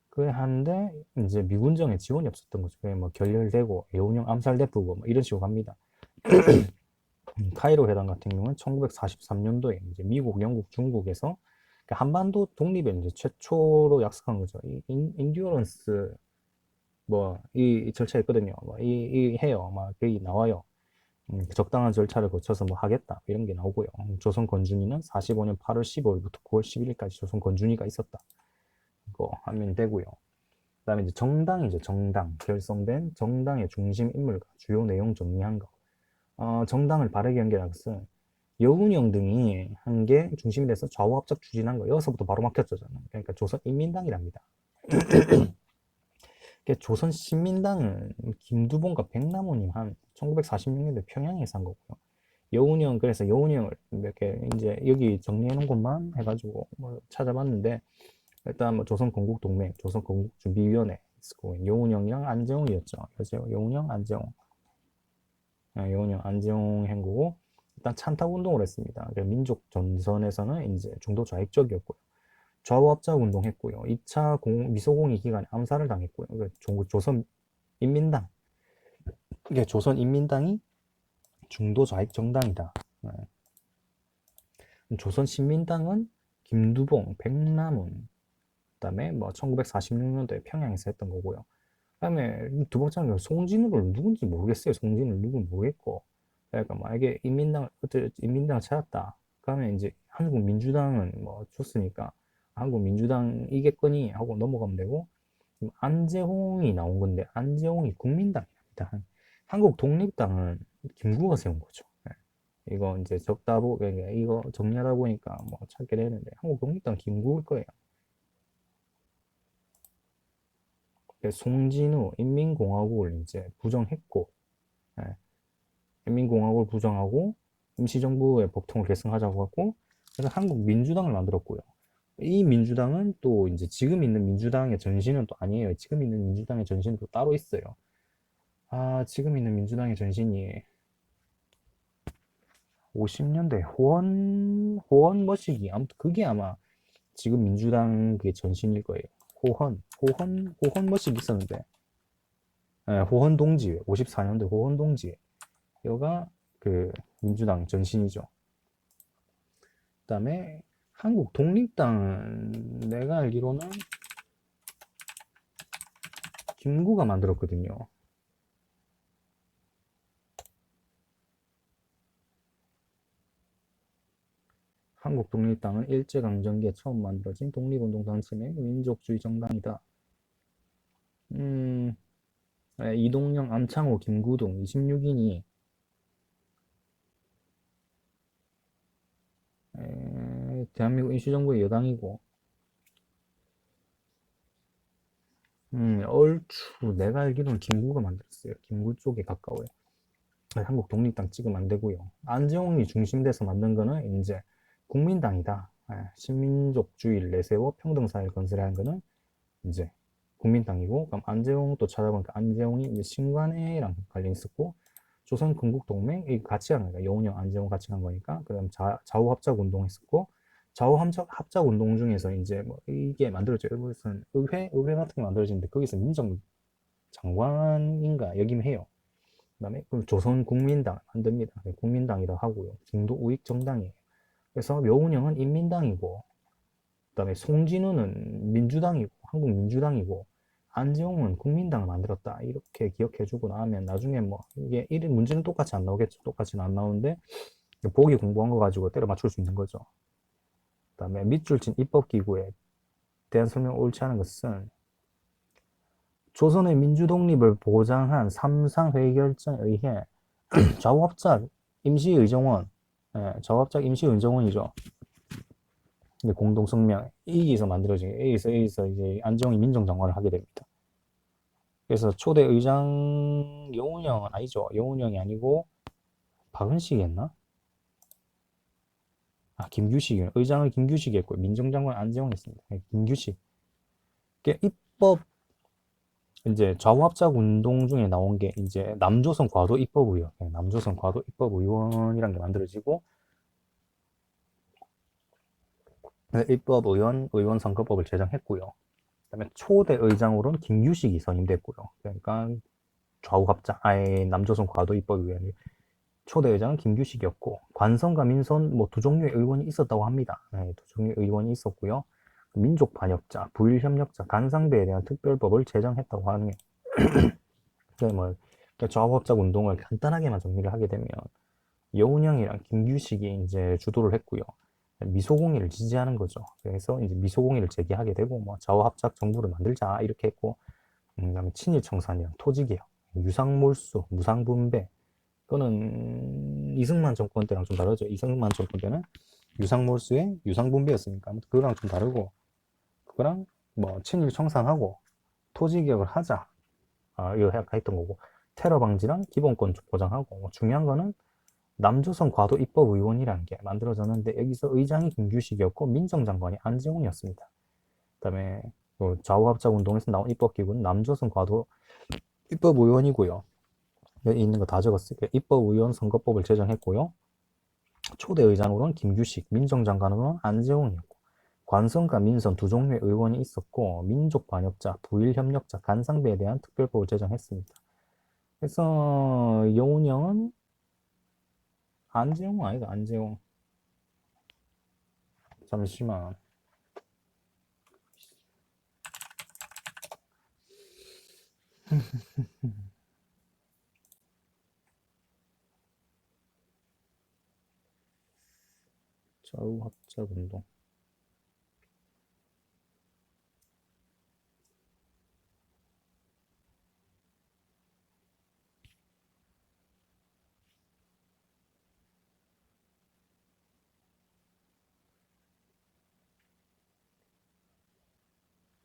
그래 하는데 이제 미군정에 지원이 없었던 거죠. 그래 뭐 결렬되고 여운형 암살대프고 뭐 이런 식으로 갑니다. 카이로 회담 같은 경우는 1943년도에 이제 미국, 영국, 중국에서 한반도 독립에 이제 최초로 약속한 거죠. 인듀어런스 뭐 이 절차 있거든요. 뭐 이 해요. 막 거기 나와요. 적당한 절차를 거쳐서 뭐 하겠다 이런 게 나오고요. 조선 건준이는 45년 8월 15일부터 9월 11일까지 조선 건준이가 있었다. 이거 하면 되고요. 그다음에 이제 정당이죠. 정당 결성된 정당의 중심 인물과 주요 내용 정리한 거. 정당을 바르게 연결한 것은 여운형 등이 한 게 중심이 돼서 좌우합작 추진한 거. 여기서부터 바로 막혔죠. 저는. 그러니까 조선인민당이랍니다. 조선신민당은 김두봉과 백남호님 한 1946년도에 평양에서 한 거고요. 여운형, 그래서 여운형을 이렇게 이제 여기 정리해 놓은 것만 해가지고 뭐 찾아봤는데, 일단 뭐 조선건국동맹, 조선건국준비위원회 있고, 여운형이랑 안재홍이었죠. 그래서 여운형, 안재홍. 여운형, 안재홍 행구고, 일단 찬탁 운동을 했습니다. 민족 전선에서는 이제 중도 좌익적이었고요. 좌우합작 운동했고요. 2차 미소공의 기간에 암살을 당했고요. 조선인민당. 이게 조선인민당이 중도 좌익 정당이다. 조선신민당은 김두봉, 백남훈, 그다음에 뭐 1946년도에 평양에서 했던 거고요. 그다음에 두 번째는 송진우를 누군지 모르겠어요. 송진우를 누군지 모르겠고, 그러니까 만약에 인민당을 찾았다. 그러면 이제 한국민주당은 뭐 줬으니까 한국민주당이겠거니 하고 넘어가면 되고, 안재홍이 나온 건데 안재홍이 국민당입니다. 한국독립당은 김구가 세운 거죠. 이거 이제 적다 그러니까 이거 정리하다 보니까 뭐 찾게 되는데 한국독립당 김구일 거예요. 송진우 인민공화국을 이제 부정했고, 예, 인민공화국을 부정하고 임시정부의 법통을 계승하자고 하고, 그래서 한국민주당을 만들었고요. 이 민주당은 또 이제 지금 있는 민주당의 전신은 또 아니에요. 지금 있는 민주당의 전신은 또 따로 있어요. 지금 있는 민주당의 전신이 50년대 호원 머시기, 아무튼 그게 아마 지금 민주당 그 전신일 거예요. 호원 머시기 있었는데, 호원 동지회, 54년대 호원 동지회. 여가 그 민주당 전신이죠. 그다음에 한국 독립당은 내가 알기로는 김구가 만들었거든요. 한국 독립당은 일제강점기에 처음 만들어진 독립운동 단체의 민족주의 정당이다. 이동영, 안창호, 김구동 26인이 대한민국 임시정부의 여당이고, 얼추 내가 알기로는 김구가 만들었어요. 김구 쪽에 가까워요. 한국 독립당 찍으면 안 되고요. 안재홍이 중심돼서 만든 거는 이제 국민당이다. 신민족주의를 내세워 평등사회를 건설하는 거는 이제 국민당이고, 그럼 안재홍 또 찾아보니까 안재홍이 이제 신관회랑 관련 있었고, 조선건국동맹 이 같이 한 거니까 여운형 안재홍 같이 간 거니까, 그다음 좌우합작 운동했었고, 좌우합작 운동 중에서 이제 뭐 이게 만들어져요. 무슨 의회 같은 게 만들어지는데 거기서 민정장관인가 역임해요. 그다음에 조선국민당 만듭니다. 국민당이라 하고요. 중도 우익 정당이에요. 그래서 여운형은 인민당이고, 그다음에 송진우는 민주당이고 한국민주당이고, 안지용은 국민당을 만들었다. 이렇게 기억해주고 나면 나중에 뭐 이게 이런 문제는 똑같이 안 나오겠죠. 똑같이는 안 나오는데 보기 공부한 거 가지고 때려 맞출 수 있는 거죠. 그다음에 밑줄 친 입법기구에 대한 설명 옳지 않은 것은 조선의 민주독립을 보장한 삼상회의결정에 의해 좌우합작 임시의정원, 좌우합작 임시의정원이죠. 공동성명 이기서 만들어진 A에서 이제 안지용이 민정장관을 하게 됩니다. 그래서 초대 의장 여운형은 아니죠. 여운형이 아니고 박은식이었나? 아, 김규식이 의장을 김규식이 했고요. 민정장관 안지용이 했습니다. 김규식. 입법 이제 좌우합작 운동 중에 나온 게 이제 남조선 과도 입법의원, 남조선 과도 입법의원이라는 게 만들어지고 입법의원 의원 선거법을 제정했고요. 그다음에 초대 의장으로는 김규식이 선임됐고요. 그러니까 좌우합작 아예 남조선 과도 입법의원이 초대 의장은 김규식이었고 관선과 민선 뭐 두 종류의 의원이 있었다고 합니다. 두 종류의 의원이 있었고요. 민족 반역자, 부일 협력자, 간상배에 대한 특별법을 제정했다고 하네요. 뭐 좌우합작 운동을 간단하게만 정리를 하게 되면 여운형이랑 김규식이 이제 주도를 했고요. 미소공의를 지지하는 거죠. 그래서 이제 미소공의를 제기하게 되고 뭐 좌우합작 정부를 만들자 이렇게 했고 그다음에 친일청산이랑 토지개혁, 유상몰수, 무상분배 그거는 이승만 정권 때랑 좀 다르죠. 이승만 정권 때는 유상몰수에 유상분배였으니까 그거랑 좀 다르고 그거랑 뭐 친일청산하고 토지개혁을 하자 이거 했던 거고 테러 방지랑 기본권 보장하고 뭐 중요한 거는 남조선 과도 입법의원이라는 게 만들어졌는데 여기서 의장이 김규식이었고 민정장관이 안지용이었습니다. 그다음에 좌우합작 운동에서 나온 입법기구는 남조선 과도 입법의원이고요. 여기 있는 거 다 적었어요. 입법의원 선거법을 제정했고요. 초대 의장으로는 김규식, 민정장관으로는 안지용이었고 관선과 민선 두 종류의 의원이 있었고 민족 반역자, 부일 협력자, 간상배에 대한 특별법을 제정했습니다. 그래서 여운형은 안재용 아니다. 안재용. 잠시만. 좌우합작 운동.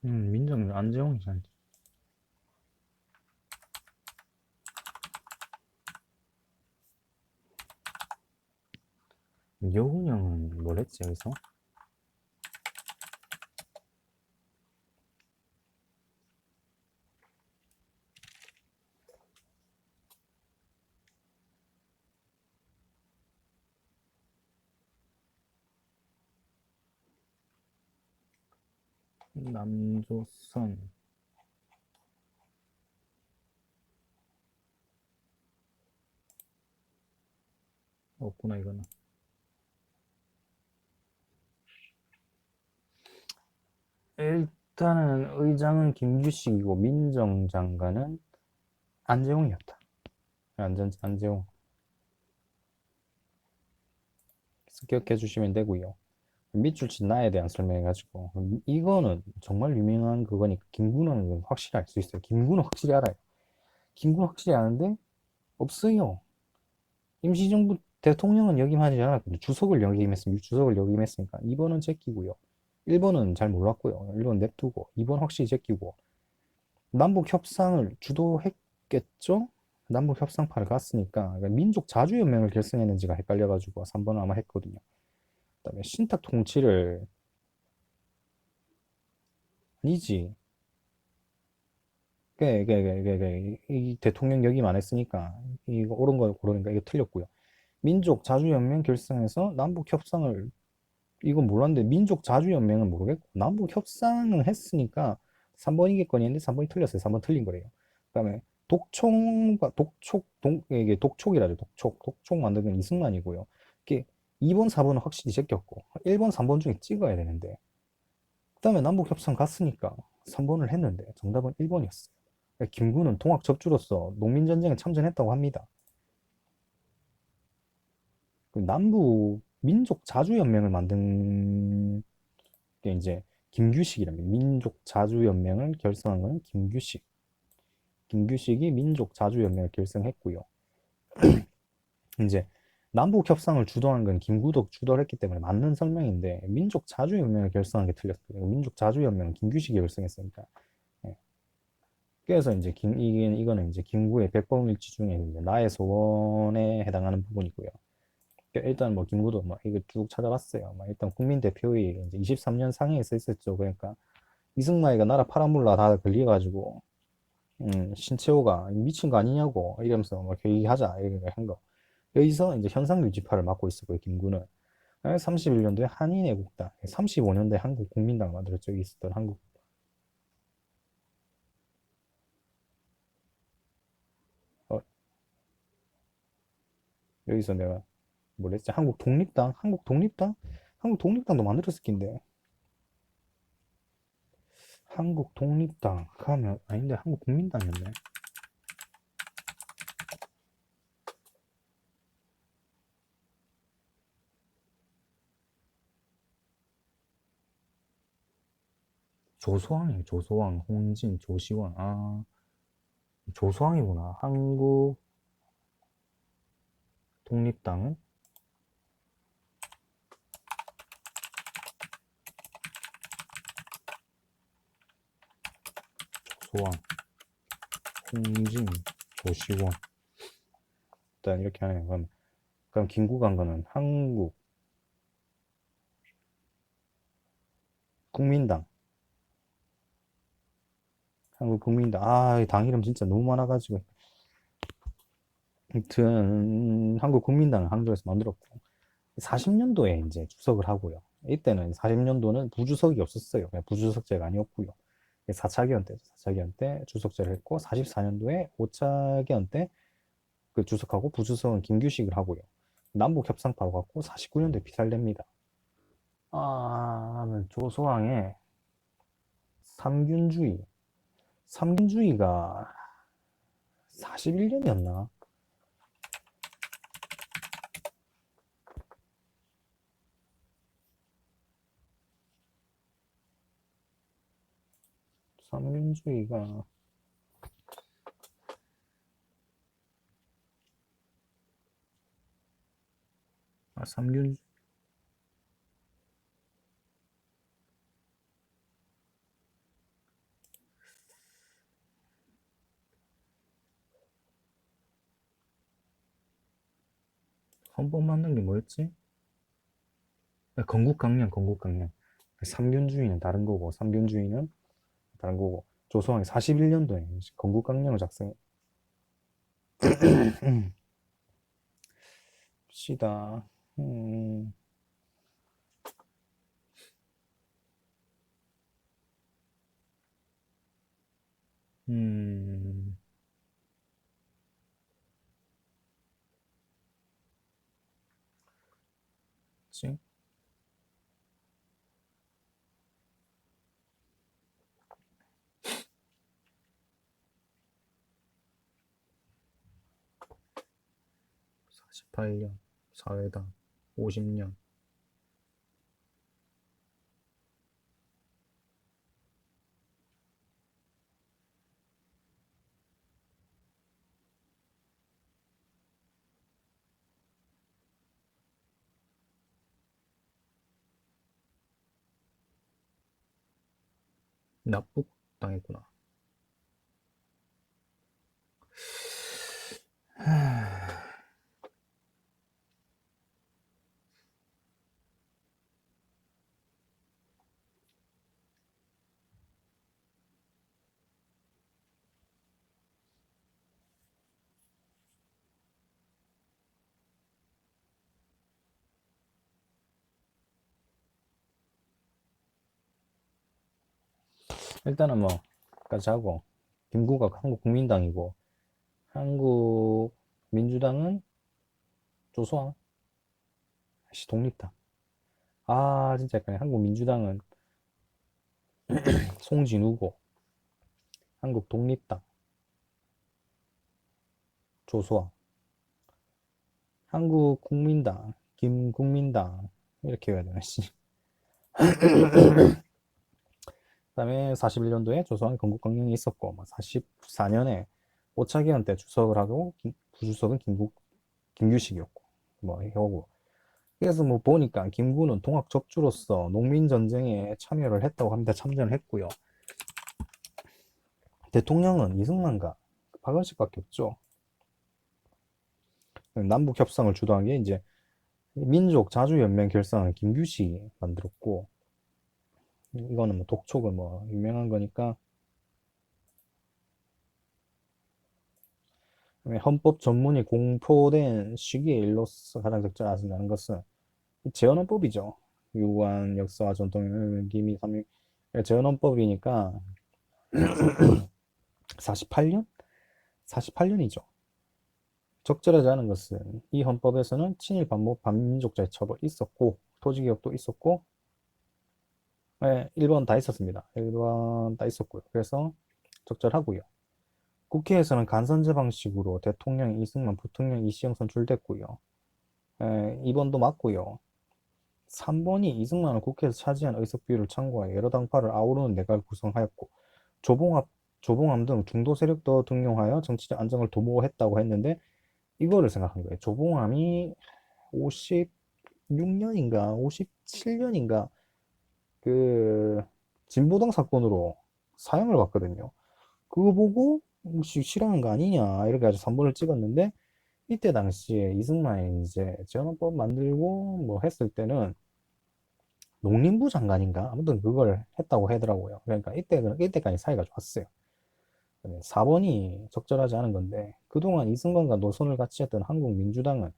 민정 안재용이잖아. 여운형은 뭘 했지 여기서? 남조선 없구나 이거는. 일단은 의장은 김규식이고 민정장관은 안재용이었다. 안재용. 기억해 주시면 되고요. 밑줄 친 나에 대한 설명해가지고 이거는 정말 유명한 그거니까 김군호는 확실히 알 수 있어요. 김군호 확실히 알아요. 김군호 확실히 아는데 없어요. 임시정부 대통령은 역임하지 않았거든요. 주석을 역임했으면 주석을 역임했으니까 2번은 제끼고요. 1번은 잘 몰랐고요. 1번 냅두고 2번 확실히 제끼고 남북 협상을 주도했겠죠? 남북 협상파를 갔으니까 그러니까 민족 자주연맹을 결성했는지가 헷갈려가지고 3번은 아마 했거든요. 그다음에 신탁 통치를 아니지. 이 대통령 역임 안 했으니까 이거 옳은 걸 고르니까 이거 틀렸고요. 민족 자주연맹 결성해서 남북 협상을 이건 몰랐는데 민족 자주연맹은 모르겠고 남북 협상을 했으니까 3번이겠거니 했는데 3번이 틀렸어요. 3번 틀린 거래요. 그다음에 독촉과 이게 독촉이라죠. 독촉 만든 건 이승만이고요. 이게 2번, 4번은 확실히 제꼈고 1번, 3번 중에 찍어야 되는데 그다음에 남북협상 갔으니까 3번을 했는데 정답은 1번이었어요. 김구는 동학 접주로서 농민전쟁에 참전했다고 합니다. 그 남북 민족 자주연맹을 만든 게 이제 김규식이랍니다. 민족 자주연맹을 결성한 건 김규식. 김규식이 민족 자주연맹을 결성했고요. 이제 남북 협상을 주도한 건 김구덕 주도를 했기 때문에 맞는 설명인데 민족 자주연맹을 결성한 게 틀렸어요. 민족 자주연맹은 김규식이 결성했으니까. 예. 그래서 이제 이거는 이제 김구의 백범일지 중에 이제 나의 소원에 해당하는 부분이고요. 그러니까 일단 뭐 김구도 막 이거 쭉 찾아봤어요. 막 일단 국민 대표의 이제 23년 상해에 써 있었죠. 그러니까 이승만이가 나라 팔아먹으려 다 걸려가지고 신채호가 미친 거 아니냐고 이러면서 막 회의하자 이렇게 한 거. 여기서 이제 현상유지파를 맡고 있었고요. 김구는 31년도에 한인애국당, 35년도에 한국국민당을 만들었죠. 여기 있었던 한국. 어, 여기서 내가 뭐랬지? 한국독립당, 한국독립당, 한국독립당도 만들었을 낀데 한국독립당 가면 아닌데 한국국민당이었네. 조소왕이에요. 조소왕, 홍진, 조시왕. 아, 조소왕이구나. 한국독립당은 조소왕, 홍진, 조시왕. 일단 이렇게 하네요. 그럼 김구간 거는 한국국민당. 한국국민당. 아, 당 이름 진짜 너무 많아가지고. 아무튼 한국국민당을 항저에서 만들었고 40년도에 이제 주석을 하고요. 이때는 40년도는 부주석이 없었어요. 그냥 부주석제가 아니었고요. 4차 개헌 때, 4차 개헌 때 주석제를 했고 44년도에 5차 개헌 때 그 주석하고 부주석은 김규식을 하고요. 남북 협상 바로 갔고 49년도에 피살됩니다. 아, 조소왕의 삼균주의. 삼균주의가 41년이었나? 삼균주의가 삼균 헌법 만든 게 뭐였지? 건국강령. 삼균주의는 다른 거고, 삼균주의는 다른 거고, 조소왕이 41년도에 건국강령을 작성해. 시다. 음, 음, 그치? 48년, 사회당, 50년. 납북당했구나. 일단은 뭐, 까지 하고, 김구가 한국국민당이고, 한국민주당은 조소왕, 독립당. 아, 진짜 약간 한국민주당은 송진우고, 한국독립당, 조소아, 한국국민당, 김국민당, 이렇게 해야 되나, 씨. 그다음에 41년도에 조선한 건국강령이 있었고, 44년에 오차기원 때 주석을 하고, 부주석은 김규식이었고, 뭐, 이거고. 그래서 뭐 보니까 김구는 동학 적주로서 농민전쟁에 참여를 했다고 합니다. 참전을 했고요. 대통령은 이승만과 박은식밖에 없죠. 남북 협상을 주도한 게 이제 민족 자주연맹 결성을 김규식이 만들었고, 이거는 뭐 독촉은 뭐 유명한 거니까. 헌법 전문이 공포된 시기의 일로서 가장 적절하다는 것은 재헌헌법이죠. 유구한 역사와 전통을 기미 삼 재헌헌법이니까 48년? 48년이죠. 적절하지 않은 것은 이 헌법에서는 친일 반민족자의 처벌이 있었고 토지개혁도 있었고, 네, 1번 다 있었습니다. 1번 다 있었고요. 그래서 적절하고요. 국회에서는 간선제 방식으로 대통령 이승만, 부통령 이시영 선출됐고요. 2번도 맞고요. 3번이 이승만은 국회에서 차지한 의석 비율을 참고하여 여러 당파를 아우르는 내각을 구성하였고, 조봉합, 조봉암 등 중도 세력도 등용하여 정치적 안정을 도모했다고 했는데, 이거를 생각한 거예요. 조봉암이 56년인가 57년인가 그 진보당 사건으로 사형을 받거든요. 그거 보고 혹시 싫어하는 거 아니냐 이렇게 해서 3번을 찍었는데, 이때 당시에 이승만이 이제 재헌헌법 만들고 뭐 했을 때는 농림부 장관인가 아무튼 그걸 했다고 하더라고요. 그러니까 이때까지 사이가 좋았어요. 4번이 적절하지 않은 건데, 그동안 이승만과 노선을 같이 했던 한국민주당은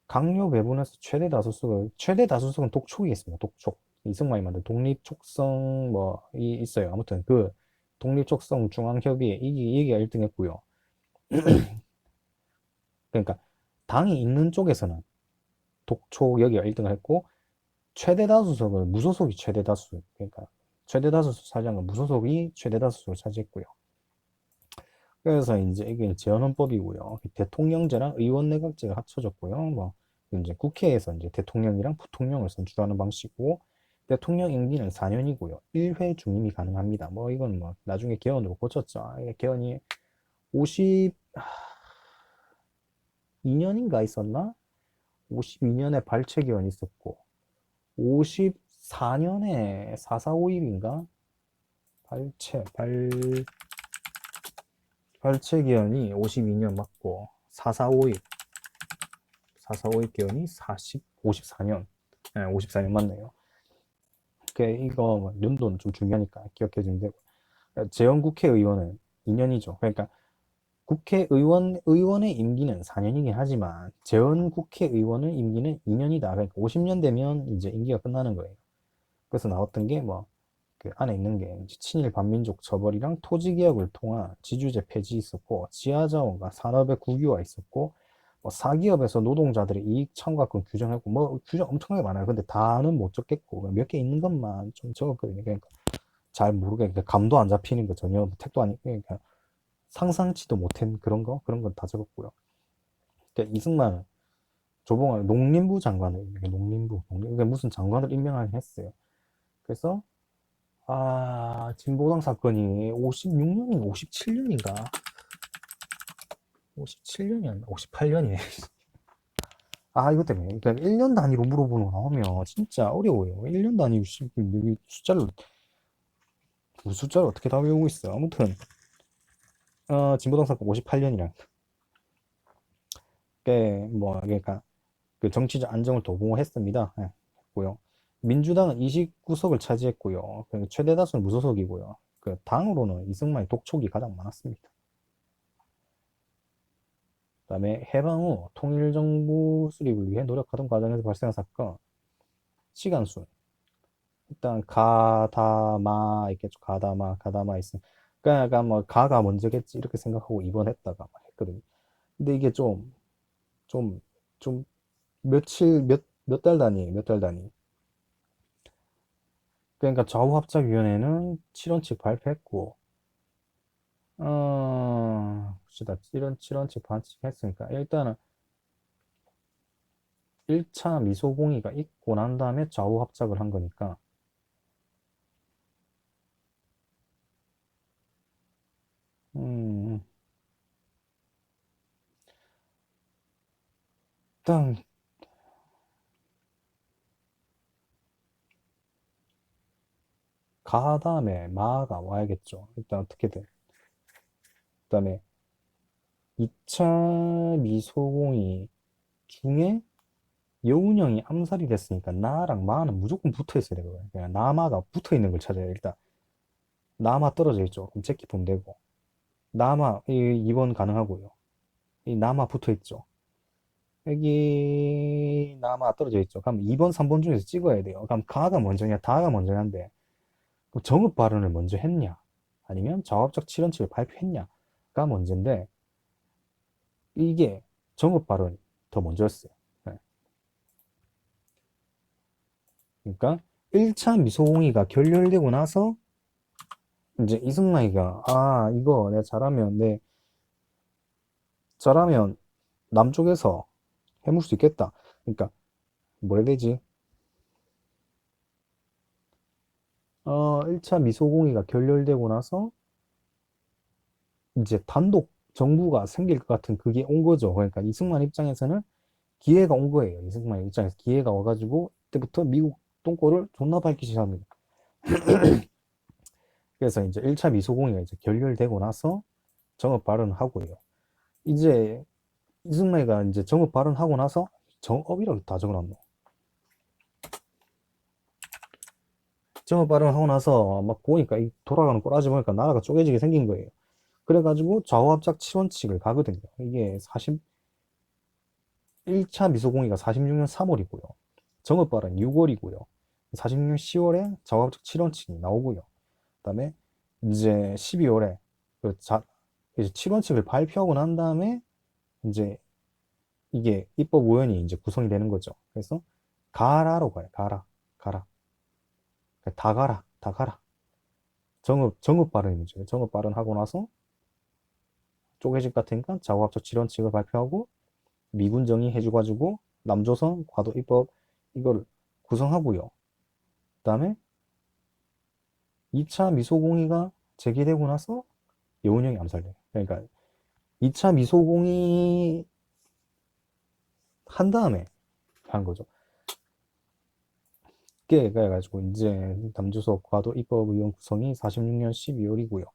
강요 배분에서 최대 다수석은 독촉이 있습니다. 독촉. 이승만이 만든 독립촉성 뭐 있어요. 아무튼 그 독립촉성 중앙협의회 이게 1등 했고요. 그러니까 당이 있는 쪽에서는 독촉 여기가 1등을 했고, 최대 다수석은 무소속이 최대 다수. 그러니까 최대 다수석 차지한 건 무소속이 최대 다수석을 차지했고요. 그래서 이제 이게 재헌헌법이고요. 대통령제랑 의원내각제가 합쳐졌고요. 뭐 이제 국회에서 이제 대통령이랑 부통령을 선출하는 방식이고, 대통령 임기는 4년이고요. 1회 중임이 가능합니다. 뭐 이건 뭐 나중에 개헌으로 고쳤죠. 이게 개헌이 52년인가 있었나? 52년에 발췌 개헌이 있었고, 54년에 4451인가? 발췌 개헌이 52년 맞고, 4451 개헌이 54년. 네, 54년 맞네요. 이거 뭐 연도는 좀 중요하니까 기억해 주면 되고. 재헌국회의원은 2년이죠. 그러니까 의원의 임기는 4년이긴 하지만 재헌국회의원의 임기는 2년이다. 그러니까 50년 되면 이제 임기가 끝나는 거예요. 그래서 나왔던 게 뭐 그 안에 있는 게 이제 친일 반민족 처벌이랑 토지 개혁을 통한 지주제 폐지 있었고, 지하자원과 산업의 국유화 있었고, 뭐 사기업에서 노동자들의 이익 청구권 규정하고, 뭐 규정 엄청나게 많아요. 근데 다는 못 적겠고 몇 개 있는 것만 좀 적었거든요. 그러니까 잘 모르겠, 감도 안 잡히는 거 전혀, 택도 아니, 그러니까 상상치도 못한 그런 건 다 적었고요. 그러니까 이승만은 조봉환 농림부 장관을, 그러니까 무슨 장관을 임명하긴 했어요. 그래서 진보당 사건이 56년인가 57년인가 57년이었나 58년이네. 이것 때문에. 그러니까 1년 단위로 물어보는 거 나오면 진짜 어려워요. 1년 단위로 여기 숫자를 어떻게 다 외우고 있어. 아무튼 진보당 사건 58년이랑 뭐 그러니까 그 정치적 안정을 도모했습니다. 예, 했고요. 민주당은 29석을 차지했고요. 최대 다수는 무소속이고요. 그 당으로는 이승만의 독촉이 가장 많았습니다. 그다음에 해방 후 통일정부 수립을 위해 노력하던 과정에서 발생한 사건, 시간순. 일단 가다마 있겠죠. 가다마 있음. 그러니까 뭐 가가 먼저겠지 이렇게 생각하고 입원했다가 막 했거든요. 근데 이게 좀, 좀 며칠 몇 달 단위. 그러니까 좌우합작위원회는 7원칙 발표했고, 봅시다. 7원칙 반칙했으니까, 일단은 1차 미소공의가 있고 난 다음에 좌우합작을 한 거니까, 음, 일단, 가 다음에 마가 와야겠죠. 일단 어떻게든. 그 다음에 2차 미소공의 중에 여운형이 암살이 됐으니까 나랑 마는 무조건 붙어 있어야 되거든요. 그냥 나마가 붙어 있는 걸 찾아야 돼. 일단 나마 떨어져 있죠. 그럼 제끼 보면 되고 나마 2번 가능하고요. 이 나마 붙어 있죠. 여기 나마 떨어져 있죠. 그럼 2번, 3번 중에서 찍어야 돼요. 그럼 가가 먼저냐, 다가 먼저냐인데 그럼 정읍 발언을 먼저 했냐, 아니면 자업적 칠원칙을 발표했냐가 문제인데 이게 정읍 발언이 더 먼저였어요. 네. 그러니까 1차 미소공의가 결렬되고 나서 이제 이승만이가 이거 내가 잘하면 남쪽에서 해물 수 있겠다. 그러니까 뭐라 해야 되지? 1차 미소공의가 결렬되고 나서 이제 단독 정부가 생길 것 같은 그게 온 거죠. 그러니까 이승만 입장에서는 기회가 온 거예요. 이승만 입장에서 기회가 와가지고 그때부터 미국 똥꼬를 존나 밟기 시작합니다. 그래서 이제 1차 미소공의가 이제 결렬되고 나서 정업 발언을 하고요. 이제 이승만이가 이제 정업 발언하고 나서 정업이라고 다 적어놨노. 정업 발언하고 나서 막 보니까 이 돌아가는 꼬라지 보니까 나라가 쪼개지게 생긴 거예요. 그래가지고 좌우합작 7원칙을 가거든요. 이게 1차 미소공의가 46년 3월이고요. 정업 발언 6월이고요. 46년 10월에 좌우합작 7원칙이 나오고요. 그다음에 이제 12월에 이제 7원칙을 발표하고 난 다음에 이제 이게 입법위원회 이제 구성이 되는 거죠. 그래서 가라로 가요. 가라. 다 가라, 다 가라. 정읍 발언이죠. 정읍 발언하고 나서 쪼개질 것 같으니까 자우합작 7원칙을 발표하고 미군 정의해줘가지고 남조선 과도 입법 이걸 구성하고요. 그다음에 2차 미소공의가 제기되고 나서 여운형이 암살돼요. 그러니까 2차 미소공의 한 다음에 한 거죠. 그래가지고 이제 남조선 과도 입법위원 구성이 46년 12월이고요.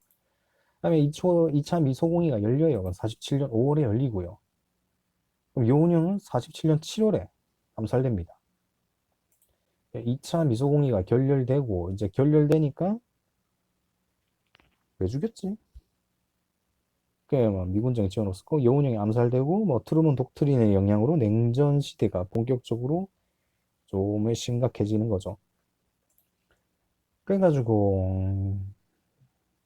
그다음에 2차 미소공의가 열려요. 47년 5월에 열리고요. 그럼 여운형은 47년 7월에 암살됩니다. 2차 미소공의가 결렬되고 이제 결렬되니까 왜 죽였지? 뭐 미군정에 지원없었고 여운형이 암살되고 뭐 트루먼 독트린의 영향으로 냉전 시대가 본격적으로 좀 심각해지는 거죠. 그래가지고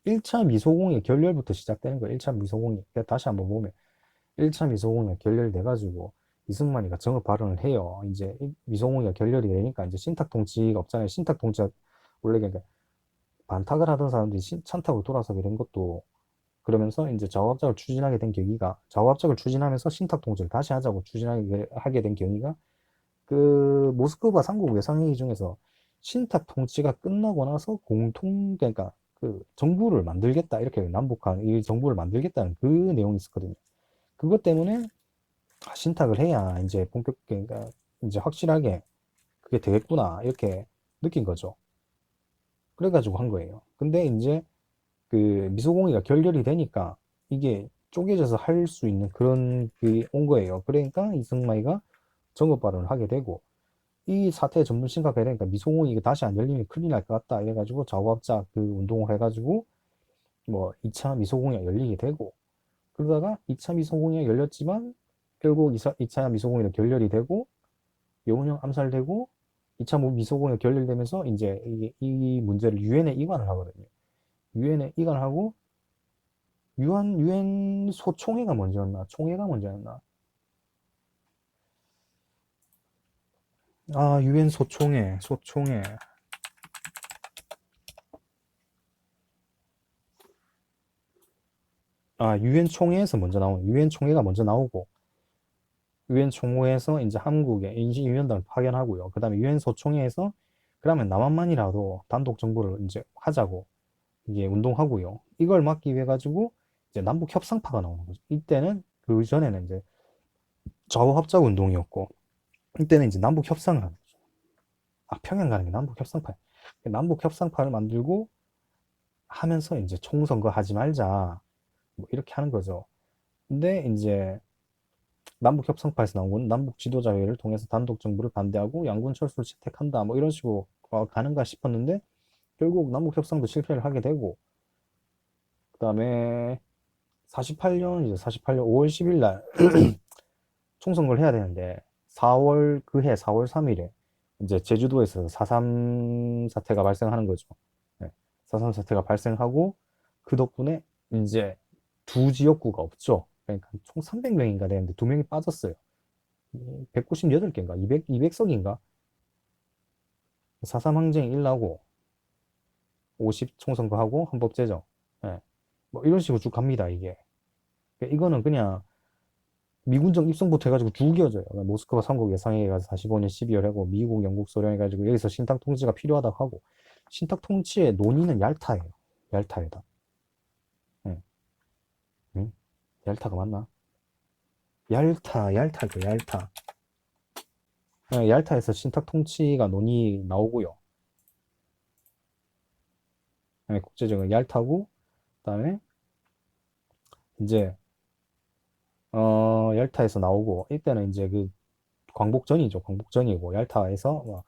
1차 미소공의 결렬부터 시작되는 거예요. 1차 미소공의. 다시 한번 보면 1차 미소공의가 결렬돼가지고 이승만이가 정읍 발언을 해요. 이제 미소공의가 결렬이 되니까 이제 신탁통치가 없잖아요. 신탁통치가 원래 그러니까 반탁을 하던 사람들이 찬탁으로 돌아서게 된 것도 그러면서 이제 좌우합작을 추진하게 된 계기가 좌우합작을 추진하면서 신탁통치를 다시 하자고 추진하게 된 계기가 그 모스크바 삼국 외상회의 중에서 신탁통치가 끝나고 나서 그러니까 그 정부를 만들겠다 이렇게 남북한 이 정부를 만들겠다는 그 내용이 있었거든요. 그것 때문에 신탁을 해야 이제 그러니까 이제 확실하게 그게 되겠구나 이렇게 느낀 거죠. 그래가지고 한 거예요. 근데 이제 그 미소공의가 결렬이 되니까 이게 쪼개져서 할 수 있는 그런 그 온 거예요. 그러니까 이승만이가 정급 발언을 하게 되고 이 사태에 점점 심각하게 되니까 미소공의 이거 다시 안 열리면 큰일 날 것 같다 이래가지고 좌우합작 그 운동을 해가지고 뭐 2차 미소공의가 열리게 되고 그러다가 2차 미소공의가 열렸지만 결국 2차 미소공의가 결렬이 되고 여운형 암살되고 2차 미소공의가 결렬되면서 이제 이 문제를 유엔에 이관을 하거든요. 유엔에 이관을 하고 유엔 소총회가 먼저였나? 총회가 먼저였나? 유엔 소총회. 유엔 총회에서 먼저 나오는, 유엔 총회가 먼저 나오고, 유엔 총회에서 이제 한국에 인신위원장을 파견하고요. 그 다음에 유엔 소총회에서 그러면 남한만이라도 단독 정부를 이제 하자고 이게 운동하고요. 이걸 막기 위해 가지고 이제 남북 협상파가 나오는 거죠. 이때는 그 전에는 이제 좌우합작 운동이었고, 이때는 이제 남북 협상을 하는 거죠. 평양 가는 게 남북 협상파. 남북 협상파를 만들고 하면서 이제 총선거 하지 말자 뭐 이렇게 하는 거죠. 근데 이제 남북 협상파에서 나온 건 남북 지도자회의를 통해서 단독 정부를 반대하고 양군 철수를 채택한다 뭐 이런 식으로 가는가 싶었는데 결국 남북 협상도 실패를 하게 되고, 그다음에 48년 5월 10일 날 총선거를 해야 되는데 4월 그해 4월 3일에 이제 제주도에서 4.3 사태가 발생하는 거죠. 네, 4.3 사태가 발생하고 그 덕분에 이제 두 지역구가 없죠. 그러니까 총 300명인가 되는데 두 명이 빠졌어요. 198개인가 200석인가 4.3 항쟁이 일나고 50 총선거하고 헌법 제정. 예, 뭐 이런 식으로 쭉 갑니다 이게. 이거는 그냥 미군정 입성부터 해가지고 쭉 이어져요. 모스크바 3국 예상회의 가서 45년 12월 하고 미국, 영국, 소련 해가지고 여기서 신탁 통치가 필요하다고 하고, 신탁 통치의 논의는 얄타예요. 얄타에다. 응. 응? 얄타가 맞나? 얄타죠, 얄타. 얄타에서 신탁 통치가 논의 나오고요. 국제적인 얄타고, 그다음에 이제 얄타에서 나오고, 이때는 이제 그 광복전이죠. 광복전이고 얄타에서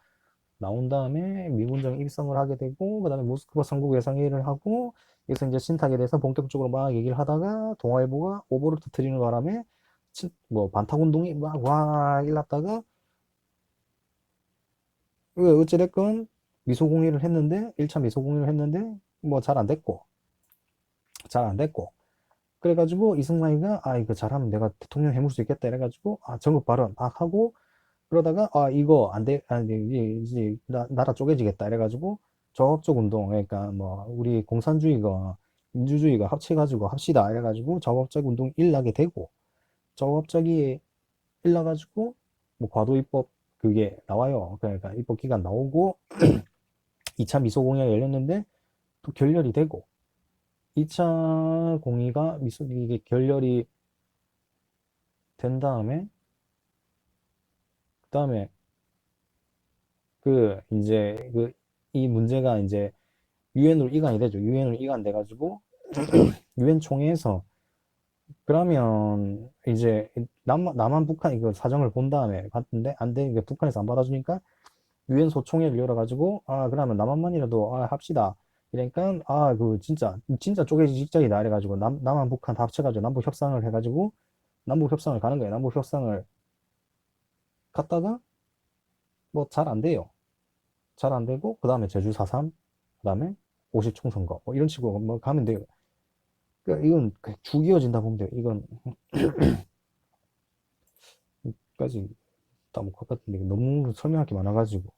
나온 다음에 미군정 입성을 하게 되고, 그 다음에 모스크바 삼국 예상회의를 하고, 여기서 이제 신탁에 대해서 본격적으로 막 얘기를 하다가 동아일보가 오보를 터뜨리는 바람에 뭐 반탁운동이 막 일났다가 어찌됐건 미소공의를 했는데 1차 미소공의를 했는데 뭐 잘 안 됐고 그래가지고 이승만이가 이거 잘하면 내가 대통령 해볼 수 있겠다 이래가지고 전국 발언 막 하고, 그러다가 이거 안 돼, 이제 나라 쪼개지겠다 이래가지고 저업적 운동, 그러니까 뭐 우리 공산주의가 민주주의가 합쳐가지고 합시다 이래가지고 저업적 운동 일나게 되고, 저업적이 일나가지고 뭐 과도 입법 그게 나와요. 그러니까 입법 기간 나오고 2차 미소 공의가 열렸는데 또 결렬이 되고, 2차 공의가 이게 결렬이 된 다음에 그다음에 이제 이 문제가 이제 유엔으로 이관이 되죠. 유엔으로 이관돼 가지고 유엔 총회에서 그러면 이제 남한 북한 이거 사정을 본 다음에 봤는데 안 돼. 이게 북한에서 안 받아주니까 유엔 소총회를 열어 가지고 그러면 남한만이라도 합시다. 이러니까 그 진짜 쪼개지 직전이다 이래 가지고 남한 북한 다 합쳐 가지고 남북 협상을 해 가지고 남북 협상을 가는 거예요. 남북 협상을 갔다가 뭐 잘 안 돼요. 잘 안 되고 그다음에 제주 4.3, 그다음에 50 총선거 뭐 이런 식으로 뭐 가면 돼요. 그러니까 이건 쭉 이어진다 보면 돼요. 이건 까지 다 못 것 같은데 너무 설명할 게 많아가지고.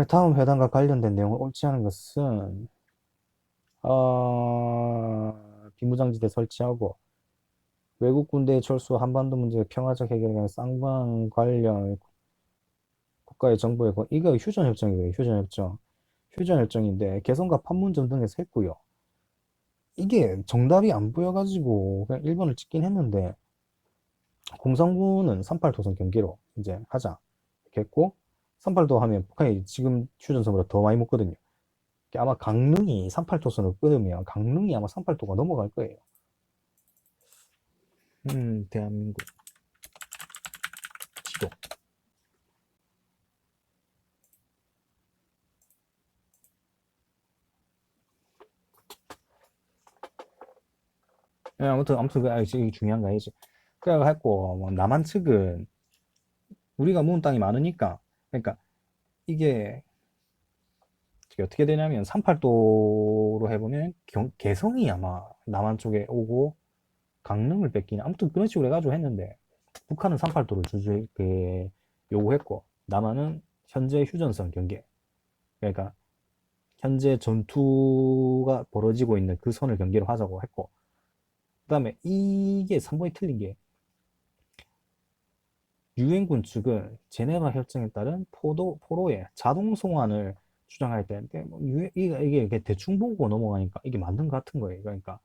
다음 회담과 관련된 내용을 옳지 않은 것은 비무장지대 설치하고 외국 군대의 철수, 한반도 문제의 평화적 해결에 관한 쌍방 관련 국가의 정보에 이거 휴전협정이에요. 휴전협정인데 개성과 판문점 등에서 했고요. 이게 정답이 안 보여가지고 그냥 1번을 찍긴 했는데, 공산군은 38도선 경계로 이제 하자 이렇게 했고, 38도 하면 북한이 지금 휴전선보다 더 많이 먹거든요. 아마 강릉이 38도선을 끊으면 강릉이 아마 38도가 넘어갈 거예요. 대한민국 지도. 아무튼 이게 중요한 거 아니지. 그래가 했고, 뭐 남한 측은 우리가 모은 땅이 많으니까, 그러니까 이게 어떻게 되냐면 38도로 해보면 개성이 아마 남한 쪽에 오고 강릉을 뺏기는, 아무튼 그런 식으로 해가지고 했는데, 북한은 38도를 요구했고 남한은 현재 휴전선 경계, 그러니까 현재 전투가 벌어지고 있는 그 선을 경계로 하자고 했고, 그 다음에 이게 3번이 틀린 게 유엔군 측은 제네바 협정에 따른 포로의 자동 송환을 주장할 때인데 뭐 이게 대충 보고 넘어가니까 이게 맞는 것 같은 거예요. 그러니까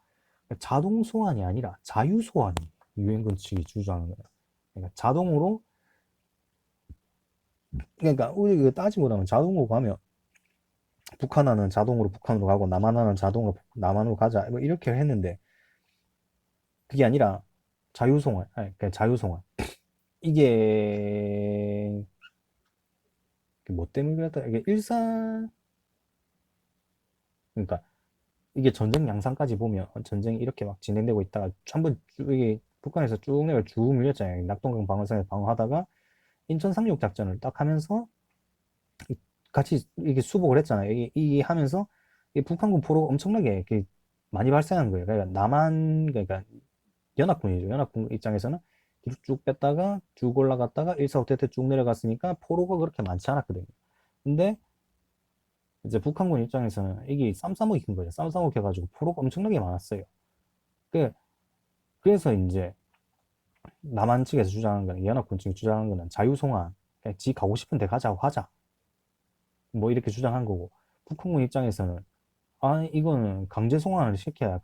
자동 송환이 아니라 자유 소환이 유엔군 측이 주장하는 거예요. 그러니까 자동으로 그러니까 우리 그 따지보다는 자동으로 가면 북한 하나는 자동으로 북한으로 가고 남한 하나는 자동으로 남한으로 가자 뭐 이렇게 했는데 그게 아니라 자유송환, 아니, 그냥 자유송환. 이게 뭐 때문에 그랬다? 이게 그러니까 이게 전쟁 양상까지 보면 전쟁이 이렇게 막 진행되고 있다가 한번 이게 북한에서 쭉 내가 쭉 밀렸잖아요. 낙동강 방어선에서 방어하다가 인천 상륙 작전을 딱 하면서 같이 이게 수복을 했잖아요. 이 하면서 이 북한군 포로가 엄청나게 이렇게 많이 발생한 거예요. 그러니까 그러니까 연합군이죠. 연합군 입장에서는 뒤로 쭉 뺐다가 쭉 올라갔다가 145대 쭉 내려갔으니까 포로가 그렇게 많지 않았거든요. 근데 이제 북한군 입장에서는 이게 쌈싸먹인 거죠. 쌈싸먹 해가지고 포로가 엄청나게 많았어요. 그, 그래서 이제 남한 측에서 주장한 거는, 연합군 측이 주장한 거는 자유송환, 그냥 지 가고 싶은데 가자고 하자. 뭐 이렇게 주장한 거고, 북한군 입장에서는 아, 이거는 강제 송환을 시켜야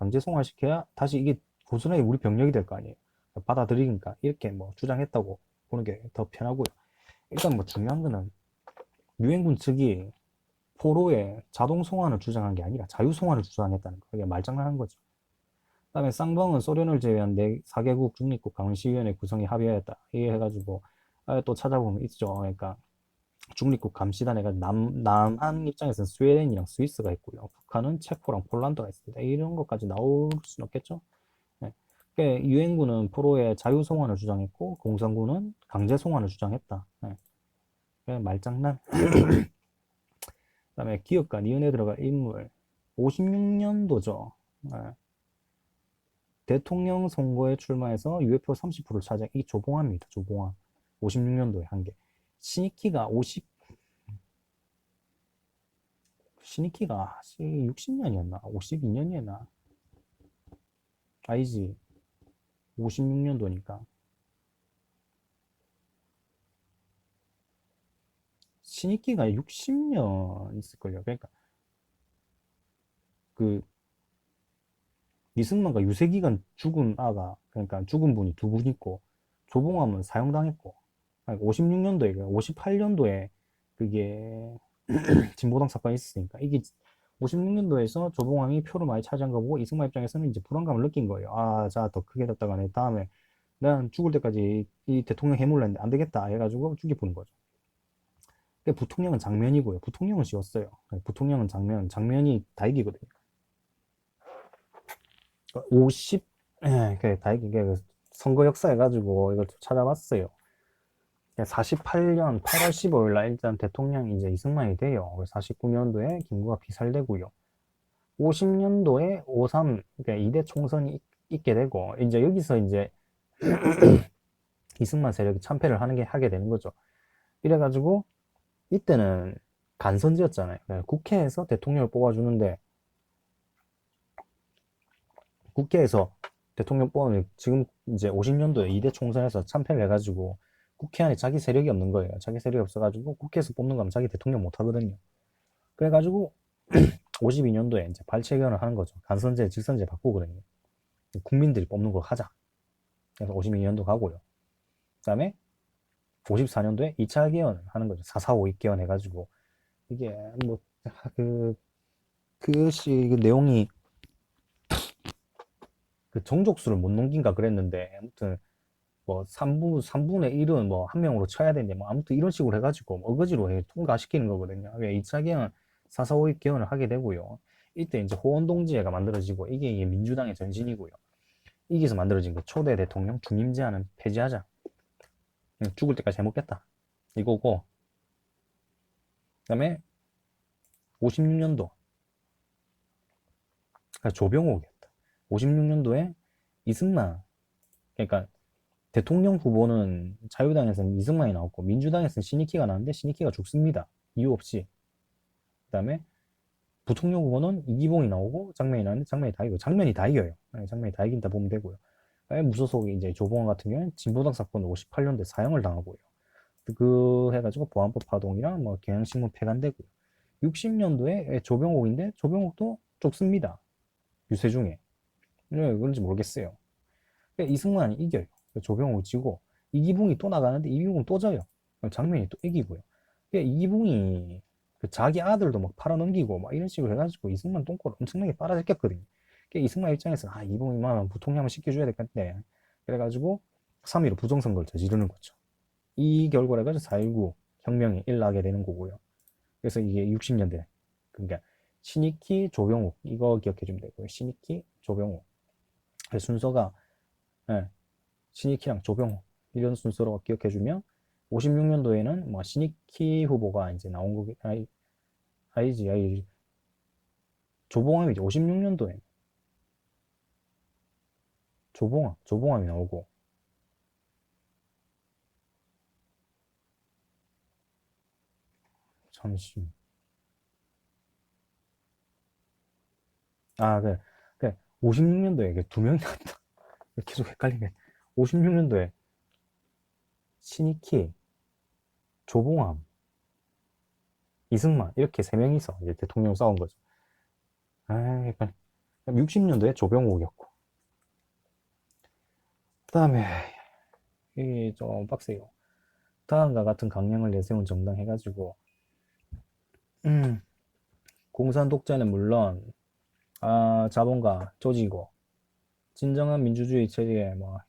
다시 이게 고스란히 우리 병력이 될 거 아니에요. 받아들이니까 이렇게 뭐 주장했다고 보는 게 더 편하고요. 일단 뭐 중요한 거는 유엔군 측이 포로의 자동 송환을 주장한 게 아니라 자유 송환을 주장했다는 거. 그게 말장난한 거죠. 그다음에 쌍방은 소련을 제외한 4개국 중립국 감시위원회 구성에 합의하였다. 이게 해가지고 또 찾아보면 있죠. 그러니까 중립국 감시단 해가지고 남한 입장에서는 스웨덴이랑 스위스가 있고요. 북한은 체코랑 폴란드가 있습니다. 이런 것까지 나올 수는 없겠죠. 네. 그러니까 유엔군은 포로의 자유 송환을 주장했고 공산군은 강제 송환을 주장했다. 네. 그냥 말장난. 그다음에 기업가 니은에 들어갈 인물 56년도죠. 대통령 선거에 출마해서 UFO 30%를 차지한 이 조봉암입니다. 조봉암. 56년도에 한 게. 신익희가 50 신익희가 60년이었나? 52년이었나? 아니지. 56년도니까. 신익희가 60년 있을걸요. 그러니까 그 이승만과 유세기간 죽은 아가 그러니까 죽은 분이 두 분 있고 조봉암은 사형당했고 56년도에 58년도에 그게 진보당 사건이 있었으니까 이게 56년도에서 조봉암이 표를 많이 차지한 거 보고 이승만 입장에서는 이제 불안감을 느낀 거예요. 아, 자, 더 크게 됐다가 내 다음에 난 죽을 때까지 이 대통령 해물랬는데 안 되겠다 해가지고 죽여보는 거죠. 부통령은 장면이고요. 부통령은 씌웠어요. 부통령은 장면이 다익이거든요. 50, 그래, 다익이 게 선거 역사 해가지고 이걸 찾아봤어요. 48년 8월 15일 날 일단 대통령이 이제 이승만이 돼요. 49년도에 김구가 비살되고요. 50년도에 5.3, 그러니까 2대 총선이 있게 되고, 이제 여기서 이제 이승만 세력이 참패를 하게 되는 거죠. 이래가지고, 이때는 간선제였잖아요. 국회에서 대통령을 뽑아주는데, 국회에서 대통령 뽑으면 지금 이제 50년도에 2대 총선에서 참패를 해가지고, 국회 안에 자기 세력이 없는 거예요. 자기 세력이 없어가지고, 국회에서 뽑는 거면 자기 대통령 못 하거든요. 그래가지고, 52년도에 이제 발췌견을 하는 거죠. 간선제, 직선제 바꾸거든요. 국민들이 뽑는 걸 하자. 그래서 52년도 가고요. 그 다음에 54년도에 2차 개헌을 하는 거죠. 4.4.5 개헌 해가지고. 이게 뭐, 그, 그것이 그 내용이 그 정족수를 못 넘긴가 그랬는데, 아무튼 뭐 3분의 1은 뭐 한 명으로 쳐야 되는데, 뭐 아무튼 이런 식으로 해가지고 뭐 어거지로 통과시키는 거거든요. 2차 개헌, 4.4.5 개헌을 하게 되고요. 이때 이제 호원동지회가 만들어지고, 이게 민주당의 전신이고요. 이기서 만들어진 게 초대 대통령 중임 제한은 폐지하자. 죽을 때까지 해먹겠다. 이거고, 그 다음에 56년도, 조병옥이었다. 56년도에 이승만, 그러니까 대통령 후보는 자유당에서는 이승만이 나왔고, 민주당에서는 신익희가 나왔는데, 신익희가 죽습니다. 이유 없이. 그 다음에 부통령 후보는 이기봉이 나오고 장면이 나오는데 장면이 다 이겨. 장면이 다 이겨요. 네, 장면이 다 이긴다 보면 되고요. 무소속 이제 조봉환 같은 경우는 진보당 사건 58년도에 사형을 당하고요. 그 해가지고 보안법 파동이랑 뭐 경향신문 폐간되고요. 60년도에 조병옥인데 조병옥도 좁습니다. 유세 중에. 왜 그런지 모르겠어요. 이승만이 이겨요. 조병옥 지고 이기붕이 또 나가는데 이기붕은 또 져요. 장면이 또 이기고요. 이기붕이 그 자기 아들도 막 팔아넘기고 막 이런 식으로 해가지고 이승만 똥꼬를 엄청나게 빨아들였거든요. 이승만 입장에서 이봉이만 부통령 한번 시켜줘야 될 것 같네. 그래가지고 3.15 부정선거를 저지르는 거죠. 이 결과를 가지고 4.19 혁명이 일어나게 되는 거고요. 그래서 이게 60년대 그러니까 신익희, 조병욱 이거 기억해 주면 되고요. 신익희, 조병욱 순서가 예, 신익희랑 조병욱 이런 순서로 기억해 주면 56년도에는 뭐 신익희 후보가 이제 나온 거기 아니지 조봉암이죠. 56년도에 조봉암이 나오고 잠시 그래 56년도에 두 명이 나왔다. 계속 헷갈리네. 56년도에 신익희, 조봉암, 이승만 이렇게 세 명이서 이제 대통령 싸운 거죠. 약간 60년도에 조병옥이었고 그다음에 이게 좀 빡세요. 다음과 같은 강령을 내세운 정당 해가지고 음, 공산 독재는 물론 자본가 조지고 진정한 민주주의 체제에 뭐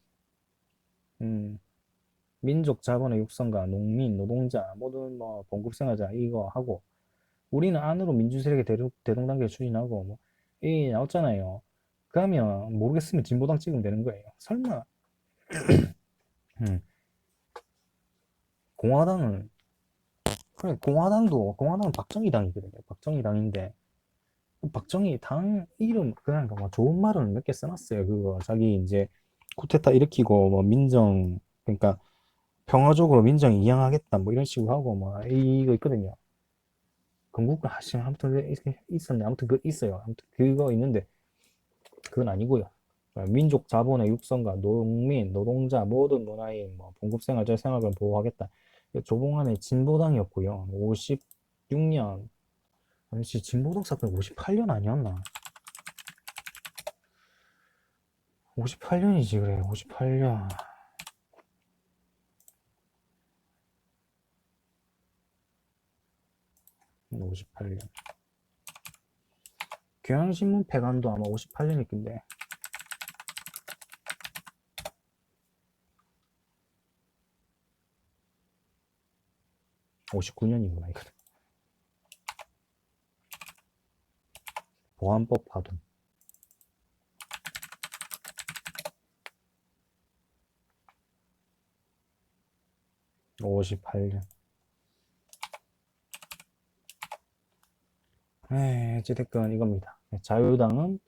민족 자본의 육성과 농민 노동자 모든 뭐 봉급생활자 이거 하고 우리는 안으로 민주세력의 대동단계를 추진하고 뭐 이 나왔잖아요. 그러면 모르겠으면 진보당 찍으면 되는 거예요. 설마 음, 공화당은 그래 공화당은 박정희 당이거든요. 박정희 당인데 박정희 당 이름 그냥 뭐 좋은 말은 몇 개 써놨어요. 그거 자기 이제 쿠데타 일으키고 뭐 민정 그러니까 평화적으로 민정 이양하겠다 뭐 이런 식으로 하고 뭐 이거 있거든요. 건국가 하시면 아무튼 있었네. 아무튼 그 있어요. 아무튼 그거 있는데 그건 아니고요. 민족 자본의 육성과 농민, 노동자 모든 문화인 뭐 봉급생활, 생활을 보호하겠다. 조봉암의 진보당이었고요. 56년 아니지 진보당 사건 58년 아니었나? 58년이지 그래 58년 58년 경향신문 폐간도 아마 58년일 건데 59년이구나 이거 보안법 파동 58년 어찌됐건 이겁니다. 자유당은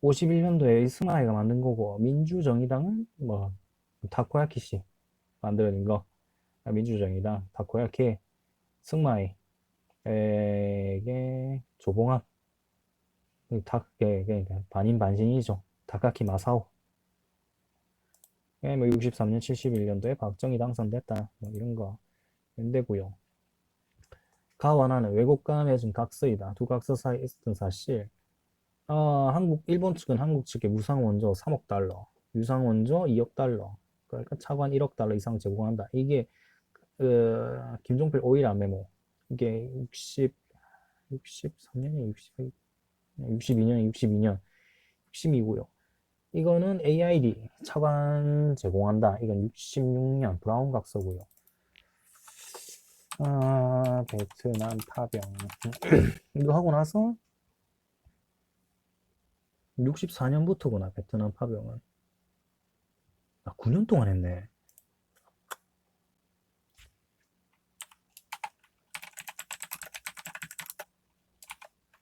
51년도에 스마이가 만든 거고 민주정의당은 뭐 타코야키 씨 만들어낸 거 민주정의당 타코야키 승마이에게 조봉암 반인반신이죠. 다카키 마사오 뭐 63년 71년도에 박정희 당선됐다 뭐 이런 거 된대고요. 가와나는 왜곡과 맺은 각서이다. 두 각서 사이에 있었던 사실 일본 측은 한국 측에 무상원조 3억 달러, 유상원조 2억 달러, 그러니까 차관 1억 달러 이상 제공한다. 이게 김종필 오일아 메모. 이게 63년에 62년 62년 62이고요. 이거는 AID 차관 제공한다. 이건 66년 브라운 각서고요. 베트남 파병 이거 하고 나서 64년부터구나 베트남 파병은 9년 동안 했네.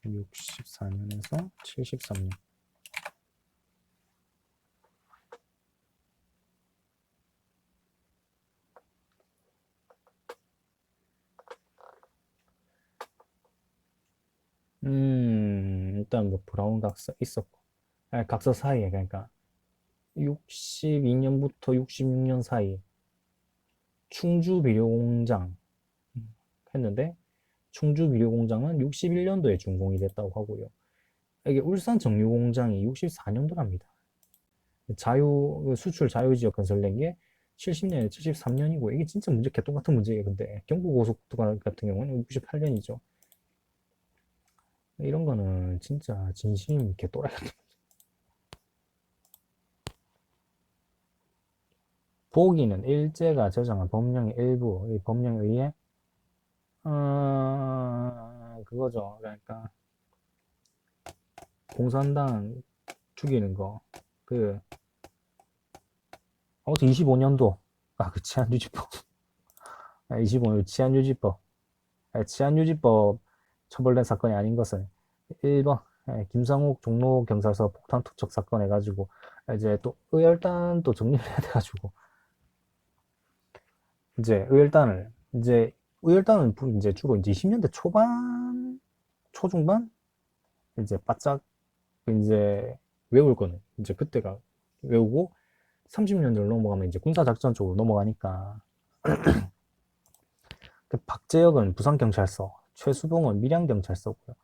64년에서 73년 일단 뭐 브라운 각서 있었고, 각서 사이에, 그러니까 62년부터 66년 사이 충주 비료공장 했는데, 충주 비료공장은 61년도에 준공이 됐다고 하고요. 이게 울산 정유공장이 64년도랍니다. 수출 자유지역 건설된 게 70년에 73년이고, 이게 진짜 문제, 개똥 같은 문제예요. 근데 경부고속도로 같은 경우는 68년이죠. 이런 거는 진짜 진심 개또라이 같은. 보기는 일제가 저장한 법령의 일부, 이 법령에 의해 그거죠. 그러니까 공산당 죽이는 거. 그 아무튼 25년도 그 치안유지법. 25년 치안유지법. 치안유지법 처벌된 사건이 아닌 것은 1번 김상욱 종로경찰서 폭탄 투척 사건 해가지고 이제 또 의열단 또 정리를 해야 돼가지고 이제 의열단은 이제 주로 이제 20년대 초반 초중반 이제 바짝 이제 외울 거는 이제 그때가 외우고 30년대로 넘어가면 이제 군사작전 쪽으로 넘어가니까 박재혁은 부산경찰서, 최수봉은 밀양경찰서고요.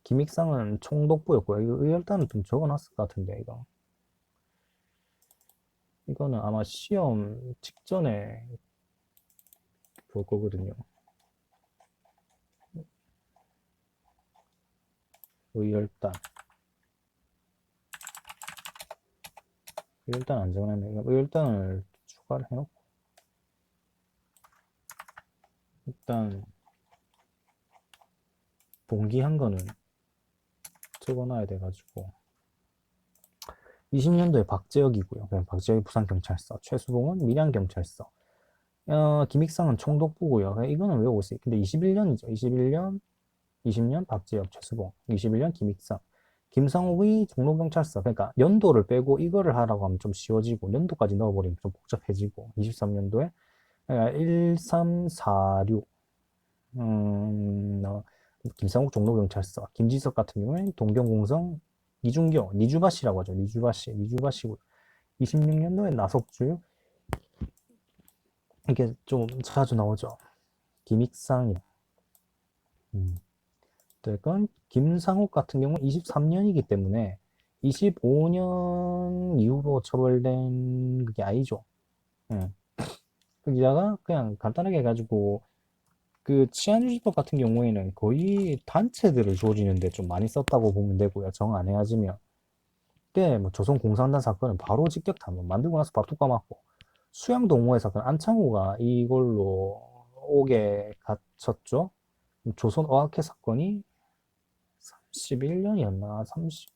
김익상은 총독부였고요. 이거 의열단은 좀 적어놨을 것 같은데 이거는 아마 시험 직전에 볼 거거든요. 의열단 안 적어놨네. 의열단을 추가를 해놓고 일단 봉기한 거는 적어놔야 돼가지고 20년도에 박재혁이고요. 그냥 박재혁이 부산경찰서, 최수봉은 밀양경찰서, 김익상은 총독부고요. 이거는 외우고 있어요. 근데 21년이죠. 20년 박재혁, 최수봉, 21년 김익상, 김상욱의 종로경찰서. 그러니까 연도를 빼고 이거를 하라고 하면 좀 쉬워지고 연도까지 넣어버리면 좀 복잡해지고 23년도에 1346 김상욱 종로경찰서, 김지석 같은 경우에는 동경공성 니중교, 니주바시라고 하죠. 니주바시고 26년도에 나석주, 이게 좀 자주 나오죠. 김익상이. 그건 김상욱 같은 경우는 23년이기 때문에 25년 이후로 처벌된 그게 아니죠. 그 기자가 그냥 간단하게 해가지고 그 치안유지법 같은 경우에는 거의 단체들을 조지는데 좀 많이 썼다고 보면 되고요. 정 안 해야지면. 그때 뭐 조선공산당 사건은 바로 직격탄, 만들고 나서 밥툭 까맞고, 수양동호회 사건 안창호가 이걸로 옥에 갇혔죠. 조선어학회 사건이 31년이었나 30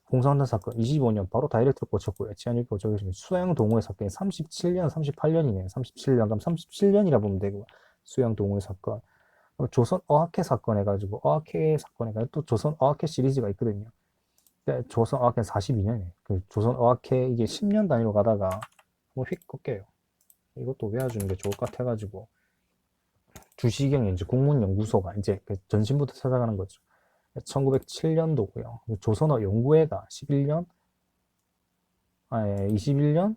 공산당 사건 25년 바로 다이렉트로 꽂혔고요. 치안유지법 적용시킨 수양동호회 사건이 37년 38년이네요. 37년 그럼 37년이라 보면 되고, 수양동호회 사건 조선어학회 사건 해가지고 어학회 사건 해가지고 또 조선어학회 시리즈가 있거든요. 조선어학회 42년이에요. 그 조선어학회 이게 10년 단위로 가다가 뭐 휙 꺾여요. 이것도 외워주는 게 좋을 것 같아가지고 주시경이 이제 국문연구소가 이제 그 전신부터 찾아가는 거죠. 1907년도고요. 조선어 연구회가 11년, 21년,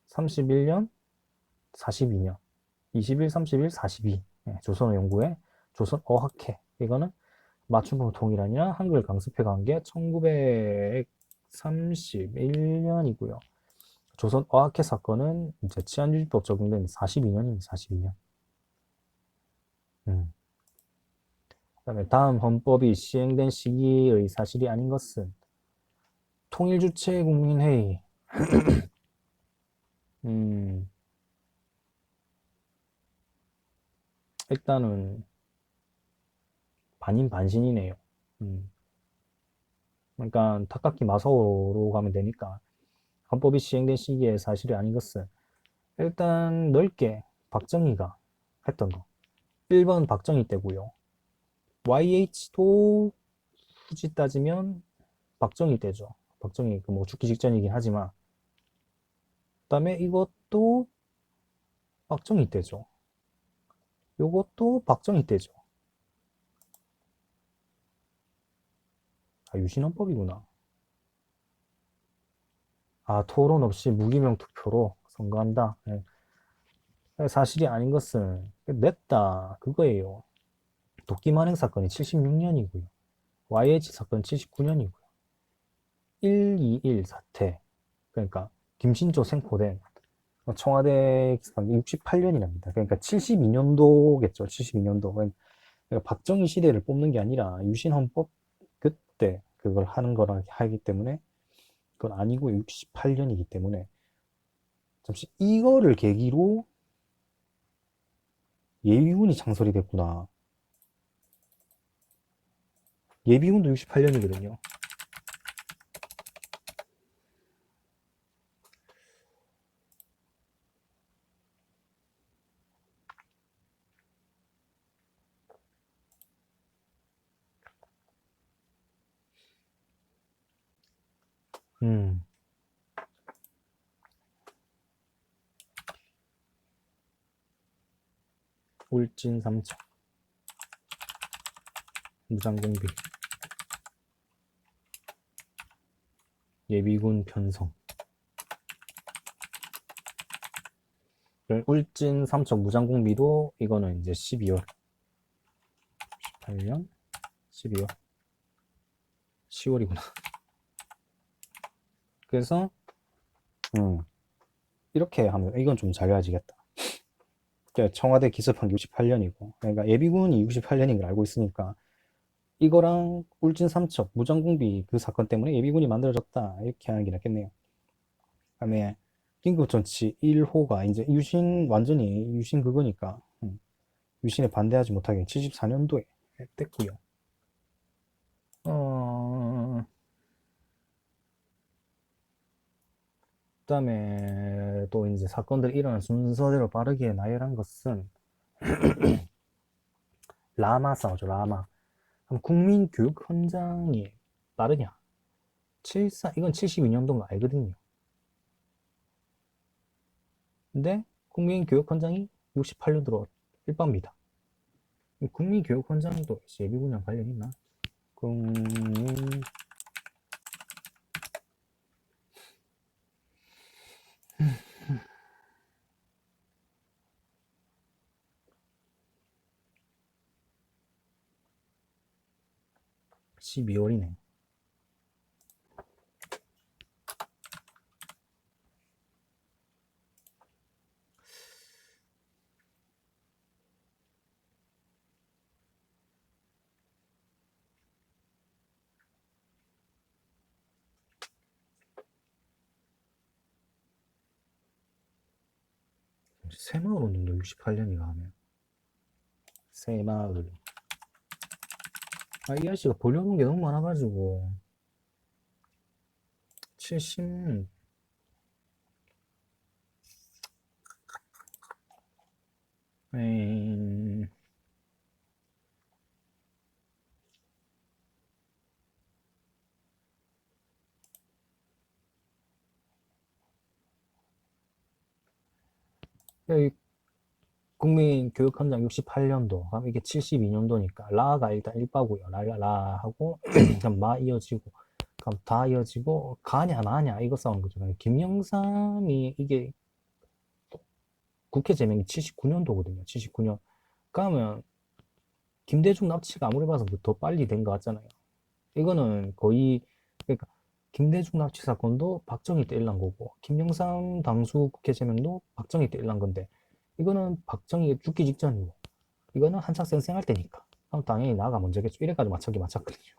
31년, 42년, 21, 31, 42. 조선어 연구회, 조선어학회. 이거는 맞춤법 통일아니라 한글 강습회 관계 1931년이고요. 조선어학회 사건은 이제 치안유지법 적용된 42년입니다. 42년. 그다음에 다음 헌법이 시행된 시기의 사실이 아닌 것은 통일주체 국민회의. 일단은 반인 반신이네요. 그러니까 탁각기 마서로 가면 되니까 헌법이 시행된 시기에 사실이 아닌 것은 일단 넓게 박정희가 했던 거. 1번 박정희 때고요. YH도 굳이 따지면 박정희 때죠. 박정희 그 뭐 죽기 직전이긴 하지만 그다음에 이것도 박정희 때죠. 요것도 박정희 때죠. 아, 유신헌법이구나. 아, 토론 없이 무기명 투표로 선거한다. 예. 사실이 아닌 것은 냈다. 그거예요. 도끼만행 사건이 76년이고요. YH 사건 79년이고요. 121 사태. 그러니까 김신조 생포된 청와대 기습한 68년이랍니다. 그러니까 72년도겠죠. 72년도. 그러니까 박정희 시대를 뽑는 게 아니라 유신헌법 그때 그걸 하는 거라 하기 때문에 그건 아니고 68년이기 때문에 잠시 이거를 계기로 예비군이 창설이 됐구나. 예비군도 68년이거든요. 음. 울진 삼척 무장공비 예비군 편성 울진 삼척 무장공비도 이거는 이제 12월 18년 12월 10월이구나. 그래서 이렇게 하면 이건 좀 잘려지겠다. 청와대 기습한 게 68년이고 그러니까 예비군이 68년인 걸 알고 있으니까 이거랑 울진 삼척 무장공비 그 사건 때문에 예비군이 만들어졌다 이렇게 하는 게 낫겠네요. 그다음에 긴급조치 1호가 이제 유신 완전히 유신 그거니까 유신에 반대하지 못하게 74년도에 됐고요. 그다음에 또 이제 사건들이 일어난 순서대로 빠르게 나열한 것은 라마 싸우죠. 라마. 그럼 국민교육 현장이 빠르냐? 74 이건 72년도인 거 알거든요. 근데 국민교육 현장이 68년도로 일반입니다. 국민교육 현장도 예비군이랑 관련 있나? 국민 12월이네. 새마을 운동도 68년이가 하면 새마을 이 아저씨가 보려는 게 너무 많아가지고 70 여기 국민교육헌장 68년도 그럼 이게 72년도니까 라가 일단 1바고요. 라하고 그럼 마 이어지고 그럼 다 이어지고 가냐 마냐 이거 싸우는 거죠. 김영삼이 이게 국회 제명이 79년도거든요. 79년. 그러면 김대중 납치가 아무리 봐서 더 빨리 된 것 같잖아요. 이거는 거의 그러니까 김대중 납치 사건도 박정희 때 일어난 거고 김영삼 당수 국회 제명도 박정희 때 일어난 건데 이거는 박정희 죽기 직전이고 이거는 한창 쌩쌩할 때니까 그럼 당연히 나가 먼저겠죠. 이래가지고 맞췄거든요.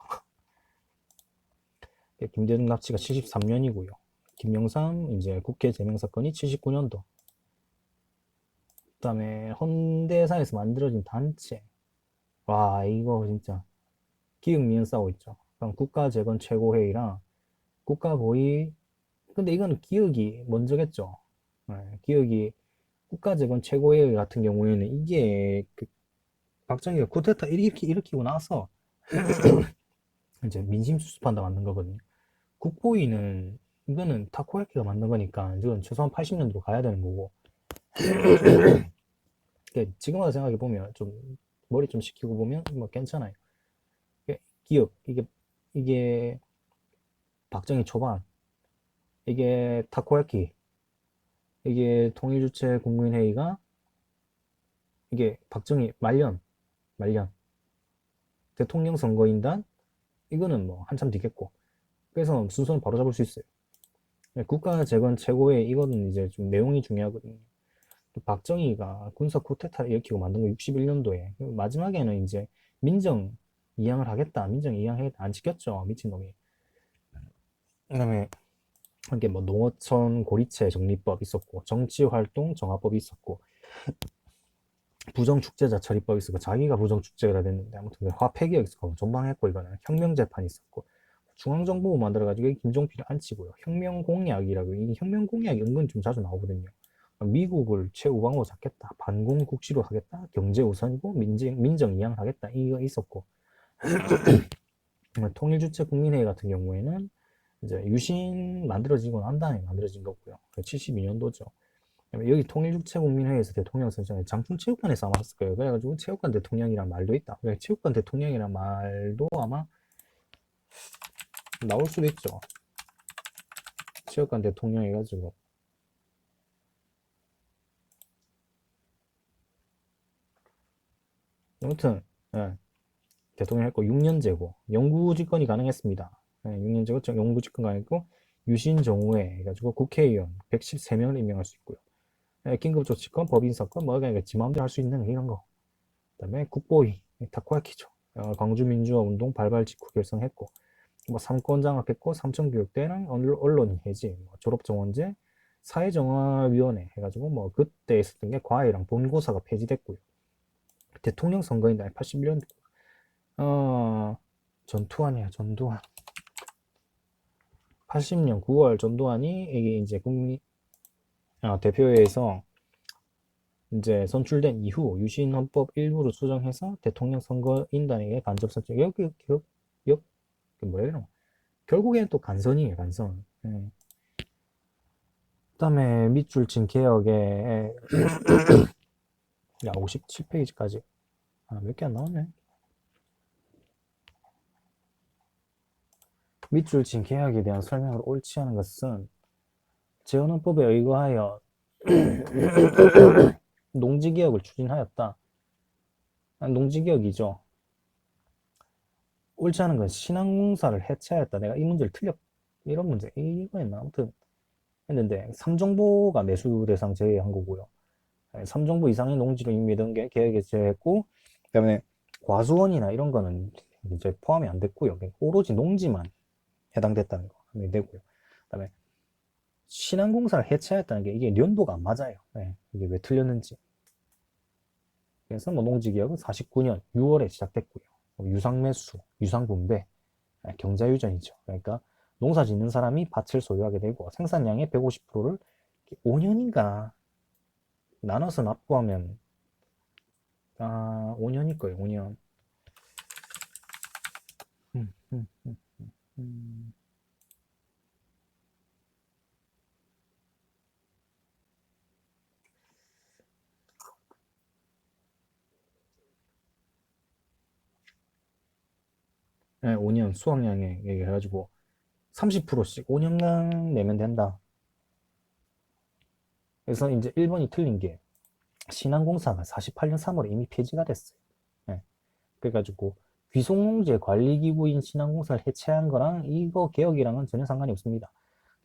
김대중 납치가 73년이고요. 김영삼 이제 국회 제명 사건이 79년도. 그다음에 헌대사에서 만들어진 단체. 와 이거 진짜 기흥민은 싸우고 있죠. 그럼 국가재건 최고회의랑 국가보위 근데 이거는 기억이 먼저겠죠. 기억이 국가재건 최고회의 같은 경우에는 이게 그 박정희가 쿠데타 일으키고 나서 이제 민심 수습한다 만든 거거든요. 국보위는 이거는 타코야키가 만든 거니까 이건 최소한 80년도로 가야 되는 거고 지금 와서 생각해 보면 좀 머리 좀 식히고 보면 뭐 괜찮아요. 기억 이게 이게 박정희 초반, 이게 타코야키, 이게 통일주체 국민회의가 이게 박정희 말년 대통령 선거인단 이거는 뭐 한참 뒤겠고 그래서 순서는 바로 잡을 수 있어요. 국가 재건 최고의 이거는 이제 좀 내용이 중요하거든요. 박정희가 군사 쿠데타를 일으키고 만든 거 61년도에 마지막에는 이제 민정 이양을 하겠다 민정 이양하겠다 안 지켰죠 미친놈이. 그다음에 이게 뭐 농어촌 고리채 정리법 있었고 정치활동 정화법이 있었고 부정축제자 처리법이 있었고 자기가 부정축제가 됐는데 아무튼 화폐개혁 있었고 전방했고 이거는 혁명재판이 있었고 중앙정보부 만들어가지고 김종필을 안치고요. 혁명공약이라고 이 혁명공약이 은근 좀 자주 나오거든요. 미국을 최우방으로 잡겠다. 반공국시로 하겠다. 경제우선이고 민정 이양하겠다. 이거 있었고 통일주체 국민회의 같은 경우에는 이제 유신 만들어지고 난 다음에 만들어진 거고요. 72년도죠. 여기 통일주체국민회의에서 대통령 선정에 장충체육관에서 아마 했을 거예요. 그래가지고 체육관 대통령이란 말도 있다. 체육관 대통령이란 말도 아마 나올 수도 있죠. 체육관 대통령 해가지고 아무튼 예, 대통령 했고 6년제고 영구집권이 가능했습니다. 예, 6년제고 영구집권 가능했고 유신정우회 해가지고 국회의원 113명을 임명할 수 있고요. 예, 긴급조치권, 법인사건 뭐 그러니까 지 마음대로 할 수 있는 이런 거. 그다음에 국보위 타코야키죠. 광주민주화운동 발발 직후 결성했고 뭐 삼권장악했고 삼천교육대랑 언론 해지, 뭐 졸업정원제, 사회정화위원회 해가지고 뭐 그때 있었던 게 과외랑 본고사가 폐지됐고요. 대통령 선거인단 81년 전두환이야 전두환. 80년 9월 전두환이 이게 이제 국민 대표회에서 이제 선출된 이후 유신헌법 일부를 수정해서 대통령 선거인단에게 간접 선출 여기 뭐라 그러나 결국에는 또 간선이에요 간선. 그다음에 밑줄 친 개혁에 야 57페이지까지 몇 개 안 나오네. 밑줄 친 개혁에 대한 설명을 옳지 않은 것은 재헌헌법에 의거하여 농지개혁을 추진하였다. 농지개혁이죠. 옳지 않은 건 신앙공사를 해체하였다. 내가 이 문제를 이런 문제 이거였나 아무튼 했는데 삼정보가 매수 대상 제외한 거고요. 삼정보 이상의 농지를 이미 든 게 계획에 제외했고 그다음에 과수원이나 이런 거는 이제 포함이 안 됐고요. 오로지 농지만 해당됐다는 거 하면 되고요. 그다음에 신안공사를 해체했다는 게 이게 연도가 안 맞아요. 네, 이게 왜 틀렸는지. 그래서 뭐 농지개혁은 49년 6월에 시작됐고요. 유상매수, 유상분배, 경자유전이죠. 그러니까 농사 짓는 사람이 밭을 소유하게 되고 생산량의 150%를 5년인가 나눠서 납부하면 5년일 거예요. 5년. 음, 음, 음, 음. 네, 5년 수확량에 얘기해가지고 30%씩 5년간 내면 된다. 그래서 이제 1번이 틀린 게 신한공사가 48년 3월에 이미 폐지가 됐어요. 네. 그래가지고 귀속농지의 관리기구인 신한공사를 해체한 거랑 이거 개혁이랑은 전혀 상관이 없습니다.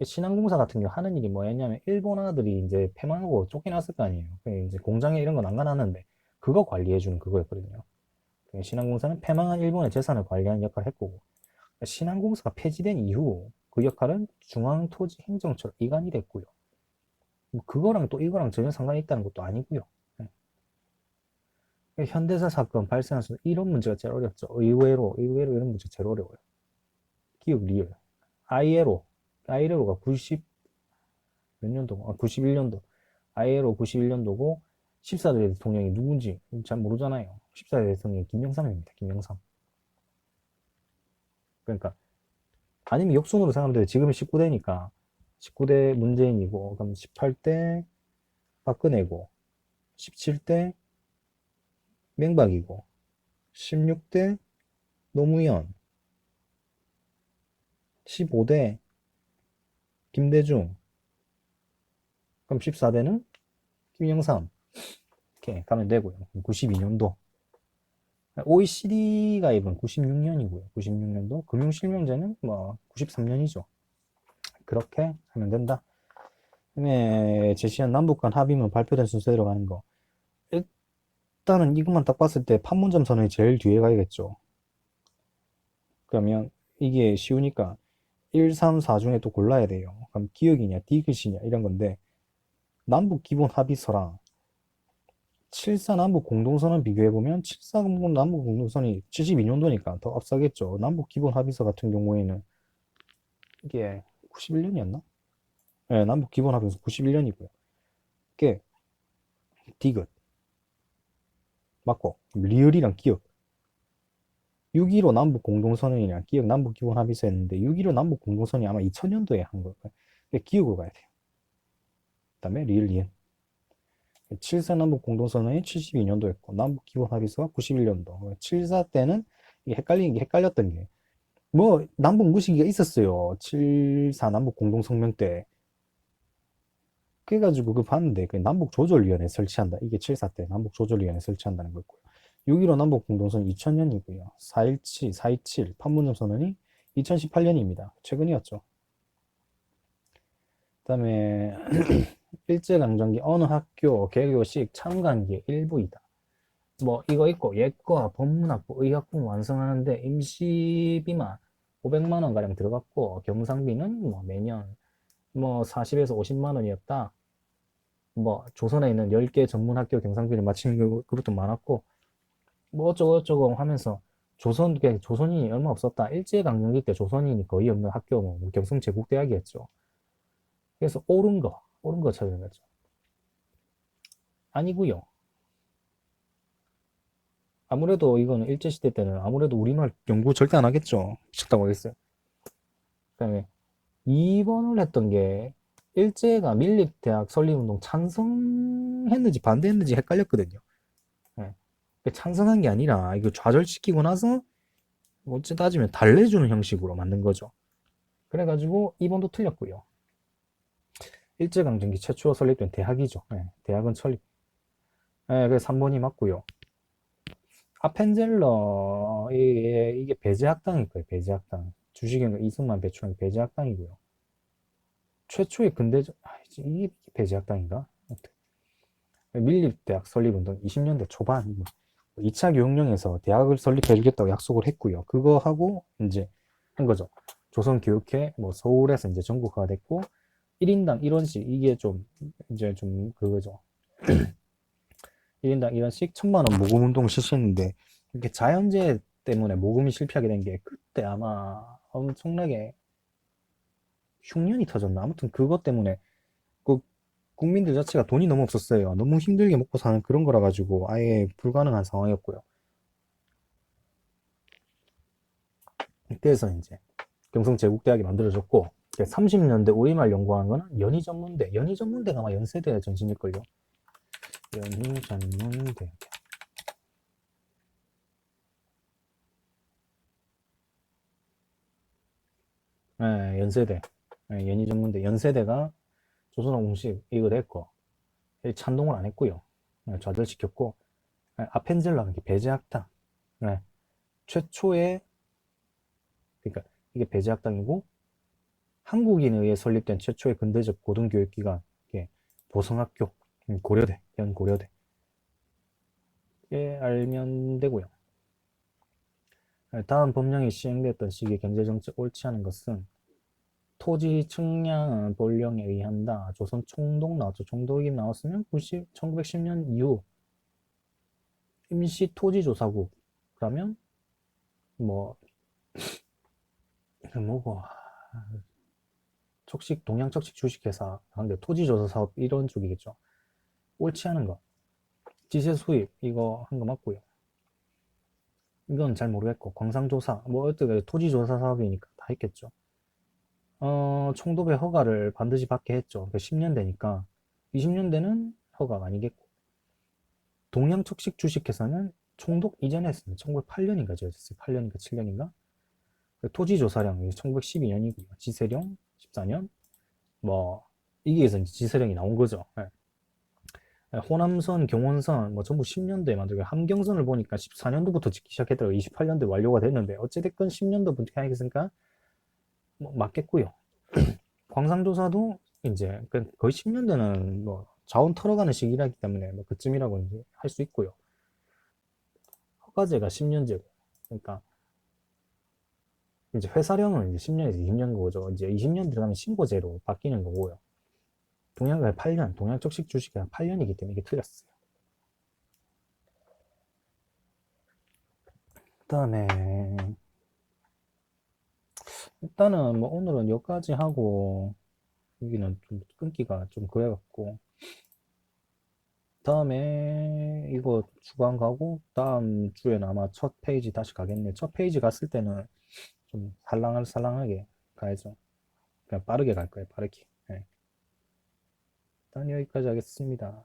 신한공사 같은 경우 하는 일이 뭐였냐면 일본아들이 이제 폐망하고 쫓겨났을 거 아니에요. 이제 공장에 이런 건 안 가놨는데 그거 관리해주는 그거였거든요. 신한공사는 폐망한 일본의 재산을 관리하는 역할을 했고 신한공사가 폐지된 이후 그 역할은 중앙토지행정처로 이관이 됐고요. 뭐 그거랑 또 이거랑 전혀 상관이 있다는 것도 아니고요. 현대사 사건 발생해서 이런 문제가 제일 어렵죠. 의외로 이런 문제가 제일 어려워요. 기억 리얼. 아이에로가 90 몇 년도? 91년도. 아이에로 91년도고 14대 대통령이 누군지 잘 모르잖아요. 14대 대통령이 김영삼입니다. 김영삼. 그러니까 아니면 역순으로 생각하면 돼요. 지금은 19대니까 19대 문재인이고 그럼 18대 박근혜고 17대 맹박이고 16대 노무현 15대 김대중. 그럼 14대는 김영삼. 이렇게 가면 되고요. 92년도. OECD 가입은 96년이고요. 96년도. 금융실명제는 뭐 93년이죠. 그렇게 하면 된다. 그다음에 제시한 남북 간 합의문 발표된 순서대로 가는 거. 일단은 이것만 딱 봤을 때 판문점 선언이 제일 뒤에 가야겠죠. 그러면 이게 쉬우니까 1, 3, 4 중에 또 골라야 돼요. 그럼 기억이냐, 디귿이냐 이런 건데 남북 기본 합의서랑 7사 남북 공동선언 비교해보면 7사 남북 공동선이 72년도니까 더 앞서겠죠. 남북 기본 합의서 같은 경우에는 이게 91년이었나? 네, 남북 기본 합의서 91년이고요. 이게 디귿 맞고 리을이랑 기억 6.15 남북 공동선언이랑 기억 남북 기본 합의서였는데 6.15 남북 공동선언이 아마 2000년도에 한 거예요. 기억으로 가야 돼요. 그 다음에 리을 리은 7사 남북 공동선언이 72년도였고 남북 기본 합의서가 91년도 7사 때는 이게 헷갈렸던 게 뭐 남북 무시기가 있었어요. 7사 남북 공동성명 때 그래가지고 그 봤는데 그 남북조절위원회 설치한다. 이게 7사 때 남북조절위원회 설치한다는 거였고요. 6.15 남북공동선언 2000년이고요. 4.17, 4.27 판문점 선언이 2018년입니다. 최근이었죠. 그 다음에 일제강점기 어느 학교 개교식 참관기의 일부이다. 뭐 이거 있고 예과, 법문학부, 의학부 완성하는데 임시비만 500만 원 가량 들어갔고 경상비는 뭐 매년 뭐 40에서 50만 원이었다. 뭐 조선에 있는 10개 전문학교 경상비를 마치는 그것도 많았고 뭐 어쩌고 하면서 조선인이 얼마 없었다. 일제강점기 때 조선인이 거의 없는 학교 뭐 경성제국대학이었죠. 그래서 옳은 거 찾는 거죠. 아니고요. 아무래도 이거는 일제시대 때는 아무래도 우리말 연구 절대 안 하겠죠. 싫다고 하겠어요. 그다음에 2번을 했던 게 일제가 밀립대학 설립운동 찬성했는지 반대했는지 헷갈렸거든요. 네. 찬성한 게 아니라 이거 좌절시키고 나서 어찌 따지면 달래주는 형식으로 만든 거죠. 그래가지고 2번도 틀렸고요. 일제강점기 최초로 설립된 대학이죠. 네, 대학은 설립. 네, 그래서 3번이 맞고요. 아펜젤러 이게 배제학당일 거예요. 배제학당. 주식인가 이승만 배출한 배제학당이고요. 최초의 근대적 이게 배제학당인가? 밀립대학 설립운동 20년대 초반 2차 교육령에서 대학을 설립해주겠다고 약속을 했고요. 그거 하고 이제 한 거죠. 조선교육회 뭐 서울에서 이제 전국화가 됐고 1인당 1원씩 이게 좀 이제 좀 그거죠. 1인당 1원씩 1000만 원 모금운동을 실시했는데 이렇게 자연재해 때문에 모금이 실패하게 된 게 그때 아마 엄청나게 흉년이 터졌나 아무튼 그것 때문에 그 국민들 자체가 돈이 너무 없었어요. 너무 힘들게 먹고 사는 그런 거라 가지고 아예 불가능한 상황이었고요. 그래서 이제 경성제국대학이 만들어졌고 30년대 우리말 연구한 거는 연희전문대. 연희전문대가 아마 연세대 전신일걸요. 연희전문대. 네, 연세대. 네, 연희전문대. 연세대가 조선어 공식 이거 됐고 찬동을 안 했고요. 네, 좌절시켰고 네, 아펜젤러는 배제학당. 네, 최초의 그러니까 이게 배제학당이고 한국인에 의해 설립된 최초의 근대적 고등교육기관 보성학교 고려대 연고려대 알면 되고요. 다음 법령이 시행됐던 시기에 경제정책 옳지 않은 것은 토지 측량 본령에 의한다. 조선 총독 나왔죠. 총독이 나왔으면 1910년 이후 임시 토지조사국 그러면 뭐 뭐고 척식 동양척식 주식회사 하는데 토지조사 사업 이런 쪽이겠죠. 옳지 않은 거 지세 수입 이거 한 거 맞고요. 이건 잘 모르겠고 광상조사 뭐 어떻게 토지조사 사업이니까 다 했겠죠. 총독의 허가를 반드시 받게 했죠. 10년 되니까 20년대는 허가가 아니겠고 동양척식 주식회사는 총독 이전에 했습니다. 1908년인가 지었어요. 8년인가 7년인가 토지 조사령 1912년이고요. 지세령 14년. 뭐 이게 해서 이제 지세령이 나온 거죠. 예. 호남선, 경원선 뭐 전부 10년도에 만들고 함경선을 보니까 14년도부터 짓기 시작했더라고요. 28년도에 완료가 됐는데 어찌됐건 10년도부터 하겠으니까 뭐 맞겠고요. 광산조사도 이제 거의 10년대는 뭐 자원 털어가는 시기라기 때문에 뭐 그쯤이라고 이제 할 수 있고요. 허가제가 10년제고, 그러니까 이제 회사령은 이제 10년에서 20년 거죠. 이제 20년 들어가면 신고제로 바뀌는 거고요. 동양가 8년, 동양 적식 주식이 8년이기 때문에 이게 틀렸어요. 그다음에 일단은 뭐 오늘은 여기까지 하고 여기는 좀 끊기가 좀 그래갖고 다음에 이거 주간 가고 다음 주에는 아마 첫 페이지 다시 가겠네. 첫 페이지 갔을 때는 좀 살랑살랑하게 가야죠. 그냥 빠르게 갈 거예요. 빠르게. 네. 일단 여기까지 하겠습니다.